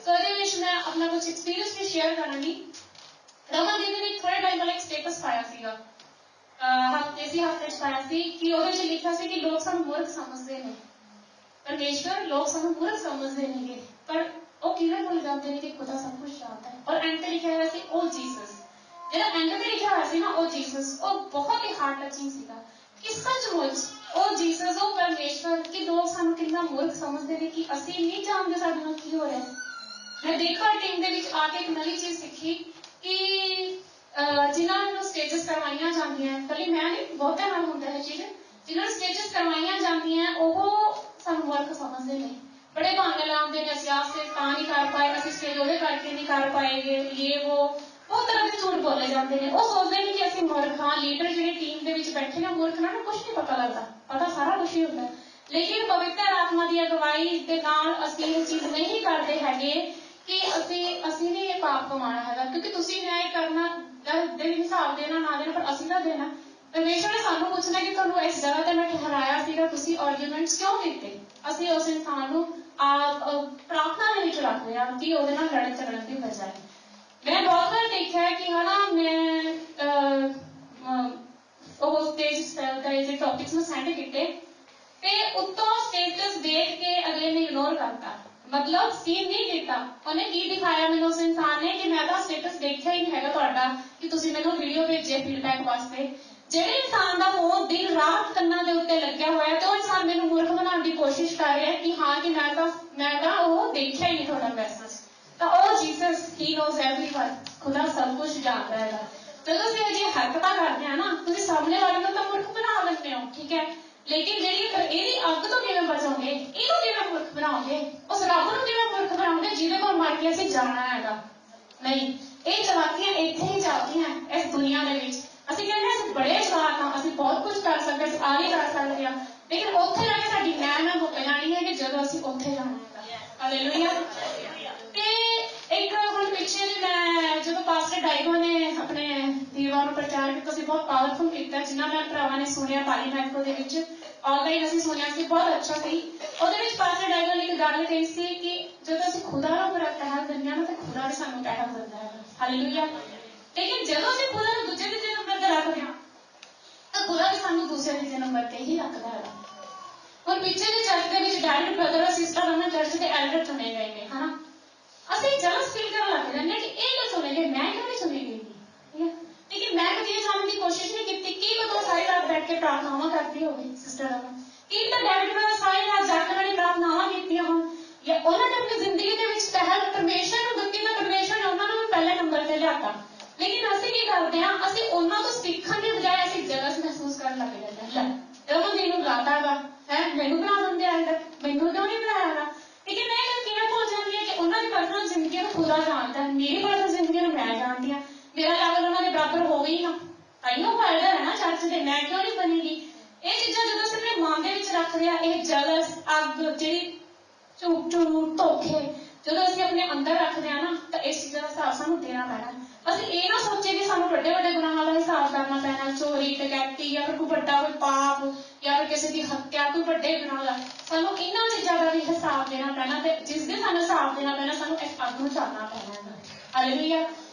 सो ਇਹਦੇ ਵਿੱਚ मैं अपना कुछ एक्सपीरियंस भी शेयर करांगी। रमन दीदी ने थोड़े टाइम पहले एक स्टेटस पाया सीगा, हफ्ते पाया सी कि ਉਹਦੇ ਵਿੱਚ लिखा ਸੀ कि लोग सानूं मूर्ख समझदे ने, परमेश्वर लोग सानूं मूर्ख समझदे नेगे, पर ਉਹ ਕਿਵੇਂ ਭੁੱਲ ਜਾਂਦੇ ਨੇ कि खुदा सब कुछ जानता है। और एंड ਤੇ लिखਿਆ ਹੋਇਆ ਸੀ ਉਹ जीसस, ਜਿਹੜਾ एंड ਤੇ लिखਿਆ ਹੋਇਆ ਸੀ ना ਉਹ जीसस, ਉਹ बहुत ही हार्ट टचिंग ਸੀगा कि सचमुच ਉਹ जीसस, ਉਹ परमेश्वर कि लोग सानूं कितना मूर्ख समझदे ने कि ਅਸੀਂ नहीं जानते ਸਾਡੇ ਨਾਲ ਕੀ ਹੋ ਰਿਹਾ है। मैं देखा टीम ਦੇ ਵਿੱਚ आके एक नवी चीज़ सीखी कि जिन्हां नूं स्टेजेस करवाइयां जांदियां, कली मैं नहीं बहुते नाल हुंदा है चीज़, जिन्हां स्टेजेस करवाइयां जांदियां ਉਹ ਸਾਨੂੰ मूर्ख समझदे ने, बड़े बहाने लाते हैं, असीं आस्ते तां नहीं कर पाए, असीं स्टेज ਉਹਦੇ करके नहीं कर पाएगे, ये वो बहुत तरह के झूठ बोले जाते हैं। वो सोचते हैं कि असीं मूर्ख हाँ, लीडर जिहड़े टीम दे विच बैठे ने मूर्ख ना, कुछ नहीं पता लगता, पता सारा कुछ ही होंदा, लेकिन पवित्र आत्मा की अगवाई दे नाल असीं ये चीज़ नहीं करते हैगे कि असीं ने ये पाप कमाना है, क्योंकि तुसीं न्याय करना दे हिसाब देना ना देना, पर असीं ना देना। परमेश्वर ने सानूं पूछना कि तुहानूं इस जगह ते मैं ठहराया सीगा, तुसीं आर्गूमेंट्स क्यों कीते? असीं उस इंसान नूं प्रार्थना दे विच रख लिया कि ਉਹਦੇ ਨਾਲ लड़न झगड़न की बजाय। मैं बहुत बार देखा है कि हाँ मैं वो स्टेज के टॉपिक्स में सेंड किए ते उत्तों स्टेटस देख के अगले ने इग्नोर करता, मतलब सीन नहीं दिता। उन्हें की दिखाया मैंने उस इंसान ने कि मैं तो स्टेटस देखा ही नहीं है तुहाडा कि तुसीं मैनूं वीडियो भेजे फीडबैक वास्ते, ਜਿਹੜੇ ਇਨਸਾਨ ਦਾ ਮੂੰਹ ਦਿਨ ਰਾਤ ਕੰਨਾਂ ਦੇ ਉੱਤੇ ਲੱਗਿਆ ਹੋਇਆ ਤੇ ਉਹ ਇਨਸਾਨ ਮੈਨੂੰ ਮੂਰਖ ਬਣਾਉਣ ਦੀ ਕੋਸ਼ਿਸ਼ ਕਰ ਰਿਹਾ ਕਿ ਹਾਂ ਕਿ ਮੈਂ ਤਾਂ ਉਹ ਦੇਖਿਆ ਹੀ ਨਹੀਂ ਤੁਹਾਡਾ ਮੈਸੇਜ। ਤਾਂ ਉਹ ਜੀਸਸ ਹੀ ਨੋਜ਼ ਐਵਰੀਵਨ, ਖੁਦਾ ਸਭ ਕੁਝ ਜਾਣਦਾ ਹੈਗਾ। ਜਦੋਂ ਅਸੀਂ ਅਜਿਹੀ ਹਰਕਤਾਂ ਕਰਦੇ ਹਾਂ ਨਾ, ਤੁਸੀਂ ਸਾਹਮਣੇ ਵਾਲੇ ਨੂੰ ਤਾਂ ਮੂਰਖ ਬਣਾ ਲੈਂਦੇ ਹੋ, ਠੀਕ ਹੈ, ਲੇਕਿਨ ਜਿਹੜੀ ਇਹਦੀ ਅੱਗ ਤੋਂ ਕਿਵੇਂ ਬਚੋਗੇ, ਇਹਨੂੰ ਕਿਵੇਂ ਮੂਰਖ ਬਣਾਓਗੇ, ਉਸ ਰੱਬ ਨੂੰ ਕਿਵੇਂ ਮੂਰਖ ਬਣਾਓਗੇ ਜਿਹਦੇ ਕੋਲ ਮਰ ਕੇ ਅਸੀਂ ਜਾਣਾ ਹੈਗਾ। ਨਹੀਂ, ਇਹ ਚਲਾਕੀਆਂ ਇੱਥੇ ਹੀ ਚੱਲਦੀਆਂ ਇਸ ਦੁਨੀਆ ਦੇ ਵਿੱਚ। ਅਸੀਂ ਕਹਿੰਦੇ ਅਸੀਂ ਬੜੇ ਚਲਾਕ ਹਾਂ, ਅਸੀਂ ਬਹੁਤ ਕੁਝ ਕਰ ਸਕਦੇ, ਅਸੀਂ ਆਗੇ ਕਰ ਸਕਦੇ ਹਾਂ, ਲੇਕਿਨ ਉੱਥੇ ਜਾ ਕੇ ਸਾਡੀ ਮੈਂ ਹੋ ਜਾਣੀ ਹੈ ਕਿ ਜਦੋਂ ਅਸੀਂ ਉੱਥੇ ਜਾਣਾ ਹੈਗਾ। ਹਾਲੇਲੂਇਆ। ਤੇ ਇੱਕ ਹੁਣ ਪਿੱਛੇ ਜਿਹੇ ਮੈਂ ਜਦੋਂ ਪਾਸਟਰ ਡਾਇਗੋ ਨੇ ਆਪਣੇ ਦੀਵਾਰ ਨੂੰ ਪ੍ਰਚਾਰ ਕੀਤਾ ਸੀ, ਬਹੁਤ ਪਾਵਰਫੁਲ ਕੀਤਾ, ਜਿਨ੍ਹਾਂ ਮੈਂ ਭਰਾਵਾਂ ਨੇ ਸੁਣਿਆ ਪਾਲੀ ਮੈਕੋ ਦੇ ਵਿੱਚ ਆਨਲਾਈਨ ਅਸੀਂ ਸੁਣਿਆ ਸੀ, ਬਹੁਤ ਅੱਛਾ ਸੀ। ਉਹਦੇ ਵਿੱਚ ਪਾਸਟਰ ਡਾਇਗੋ ਨੇ ਇੱਕ ਗੱਲ ਕਹੀ ਸੀ ਕਿ ਜਦੋਂ ਅਸੀਂ ਖੁਦਾ ਨੂੰ ਪਹਿਲ ਦਿੰਦੇ ਹਾਂ ਨਾ, ਤਾਂ ਖੁਦਾ ਵੀ ਸਾਨੂੰ ਪਹਿਲ ਦਿੰਦਾ ਹੈ। ਹਾਲੇਲੂਇਆ। ਲੇਕਿਨ ਜਦੋਂ ਅਸੀਂ ਖੁਦਾ ਨੂੰ ਦੂਜੇ ਤੀਜੇ ਨੰਬਰ ਤੇ ਰੱਖਦੇ ਹਾਂ ਤਾਂ ਖੁਦਾ ਵੀ ਸਾਨੂੰ ਦੂਸਰੇ ਤੀਜੇ ਨੰਬਰ ਤੇ ਹੀ ਰੱਖਦਾ ਹੈ। ਹੁਣ ਪਿੱਛੇ ਦੇ ਚਰਚ ਦੇ ਵਿੱਚ ਡੈਡ ਬ੍ਰਦਰ ਔਰ ਸਿਸਟਰ ਉਹਨਾਂ ਚਰਚ ਦੇ ਐਲਡਰ ਚੁਣੇ ਗਏ ਨੇ, ਹਨਾ, ਅਸੀਂ ਜਲਸ ਫੀਲ ਕਰਨ ਲੱਗ ਜਾਂਦੇ ਕਿ ਇਹ ਕਿਉਂ ਚੁਣੇ ਗਏ, ਮੈਂ ਕਿਉਂ ਨਹੀਂ ਚੁਣੀ ਗਈ, ਠੀਕ ਹੈ, ਲੇਕਿਨ ਮੈਂ ਕਦੀ ਇਹ ਜਾਣਨ ਦੀ ਕੋਸ਼ਿਸ਼ ਨਹੀਂ ਕੀਤੀ ਕਿ ਕਦੋਂ ਸਾਰੀ ਰਾਤ ਬੈਠ ਕੇ ਪ੍ਰਾਰਥਨਾਵਾਂ ਕਰਦੀ ਹੋਵੇ ਸਿਸਟਰ ਨਾਲ, ਕੀ ਤਾਂ ਡੈਡ ਬ੍ਰਦਰ ਸਾਰੀ ਰਾਤ ਜਾਗਣ ਵਾਲੀ ਪ੍ਰਾਰਥਨਾਵਾਂ ਕੀਤੀਆਂ ਹੋਣ, ਜਾਂ ਉਹਨਾਂ ਨੇ ਆਪਣੀ ਜ਼ਿੰਦਗੀ ਦੇ ਵਿੱਚ ਪਹਿਲ ਪਰਮੇਸ਼ਰ ਨੂੰ ਦਿੱਤੀ ਤਾਂ ਪਰਮੇਸ਼ਰ ਨੇ ਉਹਨਾਂ ਨੂੰ ਵੀ ਪਹਿਲੇ ਨੰਬਰ ਤੇ ਲਿਆਤਾ। ਲੇਕਿਨ ਅਸੀਂ ਕੀ ਕਰਦੇ ਹਾਂ, ਅਸੀਂ ਉਹਨਾਂ ਤੋਂ ਸਿੱਖਣ ਦੀ ਬਜਾਏ ਅਸੀਂ ਜਲਸ ਮਹਿਸੂਸ ਕਰਨ ਲੱਗ ਜਾਂਦੇ ਹਾਂ। ਜਦੋਂ ਮੈਨੂੰ ਗਾਤਾ ਵਾ ਹੈ, ਮੈਨੂੰ ਬਣਾ ਦਿੰਦੇ ਆ, ਮੈਨੂੰ ਕਿਉਂ ਨਹੀਂ ਬਣਾਇਆ। ਲੇਕਿਨ ਮੈਂ ਇਹ ਕਿਵੇਂ ਭੁੱਲ ਜਾਂਦੀ ਹਾਂ ਕਿ ਉਹਨਾਂ ਦੀ ਪਰਸਨਲ ਜ਼ਿੰਦਗੀ ਨੂੰ ਖੁਦਾ ਜਾਣਦਾ, ਮੇਰੀ ਪਰਸਨਲ ਜ਼ਿੰਦਗੀ ਨੂੰ ਮੈਂ ਜਾਣਦੀ ਹਾਂ। ਮੇਰਾ ਲੈਵਲ ਉਹਨਾਂ ਦੇ ਬਰਾਬਰ ਹੋਵੇ ਹੀ ਨਾ, ਤਾਈਓ ਫਾਇਦਾ ਹੈ ਨਾ ਚਰਚ ਦੇ, ਮੈਂ ਕਿਉਂ ਨਹੀਂ ਬਣੇਗੀ। ਇਹ ਚੀਜ਼ਾਂ ਜਦੋਂ ਅਸੀਂ ਆਪਣੇ ਮਨ ਦੇ ਵਿੱਚ ਰੱਖਦੇ ਹਾਂ, ਇਹ ਜਲਸ ਅੱਗ ਜਿਹੜੀ ਝੂਠ ਧੋਖੇ ਜਦੋਂ ਅਸੀਂ ਆਪਣੇ ਅੰਦਰ ਰੱਖਦੇ ਹਾਂ ਨਾ, ਤਾਂ ਇਸ ਚੀਜ਼ਾਂ ਦਾ ਹਿਸਾਬ ਸਾਨੂੰ ਦੇਣਾ ਪੈਣਾ। ਅਸੀਂ ਇਹ ਨਾ ਸੋਚੀਏ ਕਿ ਸਾਨੂੰ ਵੱਡੇ ਵੱਡੇ ਗੁਨਾਹਾਂ ਦਾ ਹਿਸਾਬ ਕਰਨਾ ਪੈਣਾ, ਚੋਰੀ ਡਕੈਤੀ ਜਾਂ ਫਿਰ ਕੋਈ ਵੱਡਾ ਕੋਈ ਪਾਪ ਜਾਂ ਫਿਰ ਕਿਸੇ ਦੀ ਹੱਤਿਆ, ਕੋਈ ਵੱਡੇ ਗੁਨਾਹ ਦਾ, ਸਾਨੂੰ ਇਹਨਾਂ ਚੀਜ਼ਾਂ ਦਾ ਵੀ ਹਿਸਾਬ ਦੇਣਾ ਪੈਣਾ। ਤੇ ਜਿਸ ਦੇ ਸਾਨੂੰ ਹਿਸਾਬ ਦੇਣਾ ਪੈਣਾ, ਸਾਨੂੰ ਇਸ ਅੱਗ ਨੂੰ ਝਾੜਨਾ ਪੈਣਾ। ਹਾਲੇਲੂਇਆ।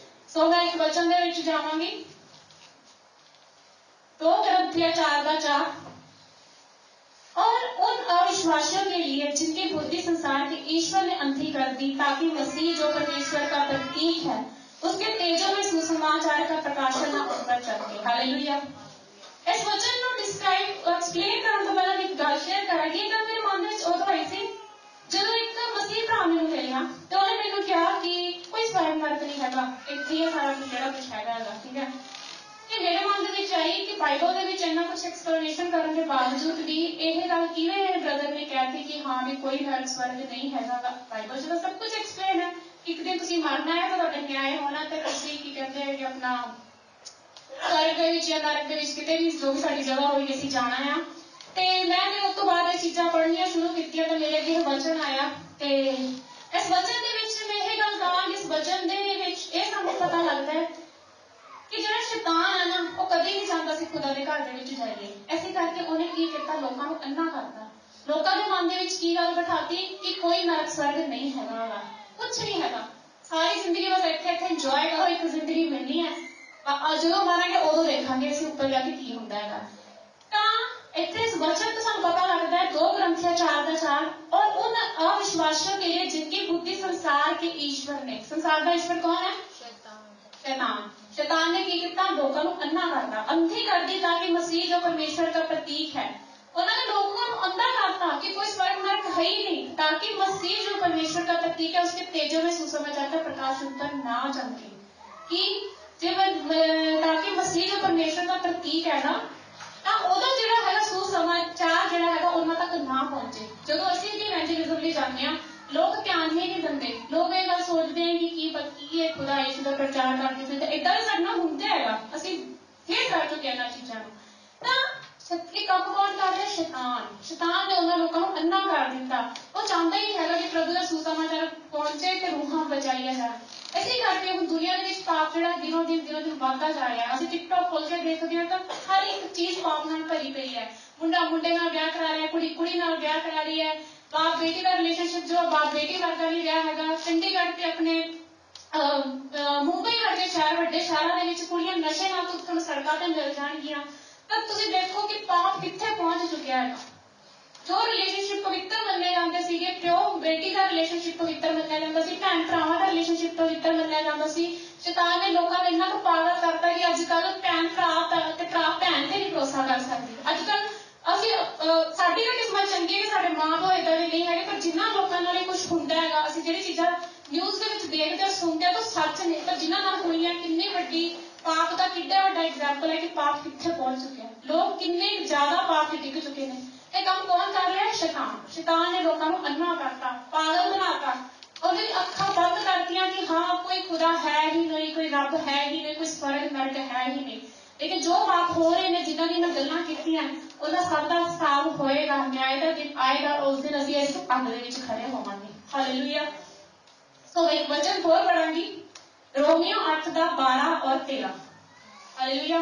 ਸੋ ਮੈਂ ਇੱਕ ਵਚਨ ਦੇ ਵਿੱਚ ਜਾਵਾਂਗੀ, 2 Corinthians 4:4, और उन अविश्वासियों के लिए जिनकी बुद्धि संसार के ईश्वर ने अंधी कर दी, ताकि मसीह जो परमेश्वर का प्रतीक है उसके तेजों में सुसमाचार का प्रकाशन न ऊपर चढ़े। हालेलुया। इस वचन को डिस्क्राइब एक्सप्लेन करने तो पहले एक गल शेयर करांगी। एक मेरे मन में उਦੋਂ ਹੋਈ ਸੀ ਜਦੋਂ ਇੱਕ ਮਸੀਹ ਭਰਾ ਮੈਨੂੰ ਮਿਲਿਆ ਤੇ ਉਹਨੇ ਮੈਨੂੰ ਕਿਹਾ ਕਿ ਕੋਈ ਸਵੈਗ ਨਰਕ ਨਹੀਂ ਹੈਗਾ, ਇੱਥੇ ਹੀ ਸਾਰਾ ਕੁਝ ਜਿਹੜਾ ਕੁਝ ਹੈਗਾ, ਠੀਕ ਹੈ। ਤੇ ਮੇਰੇ ਮਨ ਦੇ ਵਿੱਚ ਆਈ ਕਿ ਬਾਈਬਲ ਦੇ ਵਿੱਚ ਇੰਨਾ ਕੁਝ ਐਕਸਪਲੇਨੇਸ਼ਨ ਕਰਨ ਦੇ ਬਾਵਜੂਦ ਵੀ ਇਹ ਗੱਲ ਕਿਵੇਂ ਮੇਰੇ ਬ੍ਰਦਰ ਨੇ ਕਹਿਤੀ ਕਿ ਹਾਂ ਵੀ ਕੋਈ ਨਰਕ ਸਵਰਗ ਨਹੀਂ ਹੈਗਾ। ਬਾਈਬਲ 'ਚ ਤਾਂ ਸਭ ਕੁਝ ਐਕਸਪਲੇਨ ਹੈ, ਇੱਕ ਦਿਨ ਤੁਸੀਂ ਮਰਨਾ ਹੈ ਤਾਂ ਤੁਹਾਡਾ ਨਿਆਂ ਹੋਣਾ, ਤੇ ਤੁਸੀਂ ਕੀ ਕਹਿੰਦੇ ਹੈ ਕਿ ਆਪਣਾ ਸਵਰਗ ਦੇ ਵਿੱਚ ਜਾਂ ਨਰਕ ਦੇ ਵਿੱਚ ਕਿਤੇ ਵੀ ਜੋ ਵੀ ਸਾਡੀ ਜਗ੍ਹਾ ਹੋਈ ਅਸੀਂ ਜਾਣਾ ਆ। ਤੇ ਮੈਂ ਉਸ ਤੋਂ ਬਾਅਦ ਇਹ ਚੀਜ਼ਾਂ ਪੜ੍ਹਨੀਆਂ ਸ਼ੁਰੂ ਕੀਤੀਆਂ ਤਾਂ ਮੇਰੇ ਅੱਗੇ ਵਚਨ ਆਇਆ, ਤੇ ਇਸ ਵਚਨ ਦੇ ਵਿੱਚ ਮੈਂ ਇਹ ਗੱਲ ਕਹਾਂਗੀ, ਇਸ ਵਚਨ ਦੇ ਵਿੱਚ ਇਹ ਸਾਨੂੰ ਪਤਾ ਲੱਗਦਾ ਹੈ ਕਿ ਜਿਹੜਾ ਸ਼ੈਤਾਨ ਹੈ ਨਾ, ਉਹ ਕਦੇ ਨਹੀਂ ਚਾਹੁੰਦਾ ਸੀ ਖੁਦਾ ਦੇ ਘਰ ਦੇ ਵਿੱਚ ਜਾਈਏ। ਇਸੇ ਕਰਕੇ ਉਹਨੇ ਕੀ ਕੀਤਾ, ਲੋਕਾਂ ਨੂੰ ਅੰਨਾ ਕਰਤਾ, ਲੋਕਾਂ ਦੇ ਮਨ ਦੇ ਵਿੱਚ ਕੀ ਗੱਲ ਬਿਠਾਤੀ ਕਿ ਕੋਈ ਨਰਕ ਸਵਰਗ ਨਹੀਂ ਹੈਗਾ, ਕੁਛ ਨਹੀਂ ਹੈਗਾ, ਸਾਰੀ ਜ਼ਿੰਦਗੀ ਬਸ ਇੱਥੇ ਇੱਥੇ ਇੰਜੋਏ ਕਰੋ, ਇੱਕ ਜ਼ਿੰਦਗੀ ਮਿਲਣੀ ਹੈ, ਜਦੋਂ ਮਾਰਾਂਗੇ ਉਦੋਂ ਦੇਖਾਂਗੇ ਅਸੀਂ ਉੱਪਰ ਜਾ ਕੇ ਕੀ ਹੁੰਦਾ ਹੈਗਾ। ਤਾਂ ਇੱਥੇ ਇਸ ਵਚਨ ਤੋਂ ਸਾਨੂੰ ਪਤਾ लगता है 2 Corinthians 4:4, और उन अविश्वासियों के लिए जिनकी बुद्धि संसार के ईश्वर ने, संसार का ईश्वर कौन है? शैतान। शैतान ने की किया, लोगों को अन्ना करता, अंधी कर दी, ताकि मसीह जो परमेश्वर का प्रतीक है, उन्होंने लोगों को अंधा करता कि कोई स्वर्ग नरक है ही नहीं, ताकि मसीह जो परमेश्वर का प्रतीक है उसके तेजों में सुसमाचार का प्रकाश उन पर ना चमके, कि ताकि मसीह जो परमेश्वर का प्रतीक है ना, ਤਾਂ ਉਹਦਾ ਜਿਹੜਾ ਹੈਗਾ ਸੁਸਮਾਚਾਰ ਜਿਹੜਾ ਹੈਗਾ ਉਹਨਾਂ ਤੱਕ ਨਾ ਪਹੁੰਚੇ। ਜਦੋਂ ਅਸੀਂ ਵੀ ਇਵੈਂਜਲਿਜ਼ਮ ਲਈ ਜਾਂਦੇ ਹਾਂ, ਲੋਕ ਧਿਆਨ ਹੀ ਨਹੀਂ ਦਿੰਦੇ, ਲੋਕ ਇਹ ਗੱਲ ਸੋਚਦੇ ਆ ਕਿ ਕੀ ਇਹ ਖੁਦਾ ਯਿਸੂ ਦਾ ਪ੍ਰਚਾਰ ਕਰਦੇ ਸੀ, ਤੇ ਏਦਾਂ ਵੀ ਸਾਡੇ ਨਾਲ ਹੁੰਦਾ ਹੈਗਾ, ਅਸੀਂ ਫੇਰ ਕਰ ਚੁੱਕੇ ਇਹਨਾਂ ਚੀਜ਼ਾਂ ਨੂੰ। ਤਾਂ ਇਹ ਕੰਮ ਕੌਣ ਕਰ ਰਿਹਾ? ਸ਼ੈਤਾਨ। ਸ਼ੈਤਾਨ ਨੇ ਉਹਨਾਂ ਲੋਕਾਂ ਨੂੰ ਅੰਨਾ ਕਰ ਦਿੱਤਾ। ਉਹ ਚਾਹੁੰਦਾ ਹੀ ਨਹੀਂ ਹੈਗਾ ਕਿ ਪ੍ਰਭੂ ਦਾ ਸੁਸਮਾਚਾਰ ਪਹੁੰਚੇ ਤੇ ਰੂਹਾਂ ਬਚਾਈਆਂ ਜਾਣ। ਇਸੇ ਕਰਕੇ ਹੁਣ ਦੁਨੀਆ ਦੇ ਵਿੱਚ ਪਾਪ ਜਿਹੜਾ ਦਿਨੋਂ ਦਿਨ ਵੱਧਦਾ ਜਾ ਰਿਹਾ। ਅਸੀਂ ਟਿਕਟੌਕ ਖੋਲ ਕੇ ਦੇਖਦੇ ਹਾਂ ਤਾਂ ਹਰ ਇੱਕ ਚੀਜ਼ ਪਾਪ ਨਾਲ ਭਰੀ ਪਈ ਹੈ। ਮੁੰਡਾ ਮੁੰਡੇ ਨਾਲ ਵਿਆਹ ਕਰਾ ਰਿਹਾ, ਕੁੜੀ ਕੁੜੀ ਨਾਲ ਵਿਆਹ ਕਰਾ ਰਹੀ ਹੈ, ਬਾਪ ਬੇਟੀ ਦਾ ਰਿਲੇਸ਼ਨਸ਼ਿਪ ਜੋ ਬਾਪ ਬੇਟੀ ਵਰਗਾ ਨਹੀਂ ਰਿਹਾ ਹੈਗਾ। ਚੰਡੀਗੜ੍ਹ ਤੇ ਆਪਣੇ ਮੁੰਬਈ ਵਰਗੇ ਸ਼ਹਿਰ, ਵੱਡੇ ਸ਼ਹਿਰਾਂ ਦੇ ਵਿੱਚ ਕੁੜੀਆਂ ਨਸ਼ੇ ਨਾਲ ਤੁਹਾਨੂੰ ਸੜਕਾਂ ਤੇ ਮਿਲ ਜਾਣਗੀਆਂ। ਤਾਂ ਤੁਸੀਂ ਦੇਖੋ ਕਿ ਪਾਪ ਕਿੱਥੇ ਪਹੁੰਚ ਚੁੱਕਿਆ ਹੈ। ਜੋ ਰਿਲੇਸ਼ਨਸ਼ਿਪ ਪਵਿੱਤਰ ਮੰਨੇ ਜਾਂਦੇ ਸੀਗੇ, ਪਿਓ ਬੇਟੀ ਦਾ ਦਾ ਰਿਲੇਸ਼ਨਸ਼ਿਪ ਪਵਿੱਤਰ ਮੰਨਿਆ ਜਾਂਦਾ ਸੀ, ਭੈਣ ਭਰਾਵਾਂ ਦਾ ਰਿਲੇਸ਼ਨਸ਼ਿਪ ਪਵਿੱਤਰ ਮੰਨਿਆ ਜਾਂਦਾ ਸੀ। ਸ਼ੈਤਾਨ ਨੇ ਲੋਕਾਂ ਨੂੰ ਇੰਨਾ ਕੁ ਪਾਗਲ ਕਰਤਾ ਕਿ ਅੱਜ ਕੱਲ੍ਹ ਭੈਣ ਭਰਾ ਤੇ ਭਰਾ ਭੈਣ ਤੇ ਨਹੀਂ ਭਰੋਸਾ ਕਰ ਸਕਦੇ। ਅੱਜ ਕੱਲ੍ਹ ਅਸੀਂ ਸਾਡੀ ਤਾਂ ਕਿਸਮਤ ਚੰਗੀ ਹੈ ਕਿ ਸਾਡੇ ਮਾਂ ਪਿਓ ਏਦਾਂ ਦੇ ਨਹੀਂ ਹੈਗੇ, ਪਰ ਜਿਨ੍ਹਾਂ ਲੋਕਾਂ ਨਾਲ ਇਹ ਕੁਝ ਹੁੰਦਾ ਹੈਗਾ, ਅਸੀਂ ਜਿਹੜੀ ਚੀਜ਼ਾਂ ਨਿਊਜ਼ ਦੇ ਵਿੱਚ ਦੇਖਦੇ ਹਾਂ ਸੁਣਦੇ ਹਾਂ ਤਾਂ ਸੱਚ ਨੇ, ਪਰ ਜਿਨ੍ਹਾਂ ਨਾਲ ਹੋਈਆਂ ਕਿੰਨੀ ਵੱਡੀ ਪਾਪ ਦਾ ਕਿੱਡਾ ਵੱਡਾ ਐਗਜ਼ਾਮਪਲ ਹੈ ਕਿ ਪਾਪ ਕਿੱਥੇ ਪਹੁੰਚ ਚੁੱਕਿਆ, ਲੋਕ ਕਿੰਨੇ ਜ਼ਿਆਦਾ ਪਾਪ ਵਿੱਚ ਡਿੱਗ ਚੁੱਕੇ ਨੇ। ਇਹ ਕੰਮ ਕੌਣ ਕਰ ਰਿਹਾ ਹੈ? ਸ਼ੈਤਾਨ। ਸ਼ੈਤਾਨ ਨੇ ਲੋਕਾਂ ਨੂੰ ਅੰਨਾ ਕਰਤਾ, ਪਾਗਲ ਬਣਾਤਾ, ਉਹਦੀ ਅੱਖਾਂ ਬੰਦ ਕਰਤੀਆਂ ਕਿ ਹਾਂ ਕੋਈ ਖੁਦਾ ਹੈ ਹੀ ਨਹੀਂ, ਕੋਈ ਰੱਬ ਹੈ ਹੀ ਨਹੀਂ, ਕੋਈ ਸਵਰਗ ਨਰਕ ਹੈ ਹੀ ਨਹੀਂ। ਲੇਕਿਨ ਜੋ ਪਾਪ ਹੋ ਰਹੇ ਨੇ, ਜਿਨ੍ਹਾਂ ਦੀਆਂ ਗੱਲਾਂ ਕੀਤੀਆਂ, ਉਹਦਾ ਸਭ ਦਾ ਹਿਸਾਬ ਹੋਏਗਾ, ਨਿਆਂ ਦਾ ਦਿਨ ਆਏਗਾ, ਉਸ ਦਿਨ ਅਸੀਂ ਇਸ ਅੱਗ ਦੇ ਵਿੱਚ ਖੜੇ ਹੋਵਾਂਗੇ। ਹਾਲੇਲੂਇਆ। ਸੋ ਇੱਕ ਵਚਨ ਹੋਰ ਪੜਾਂਗੀ, रोमियो 8:12 और 13। हालेलुया।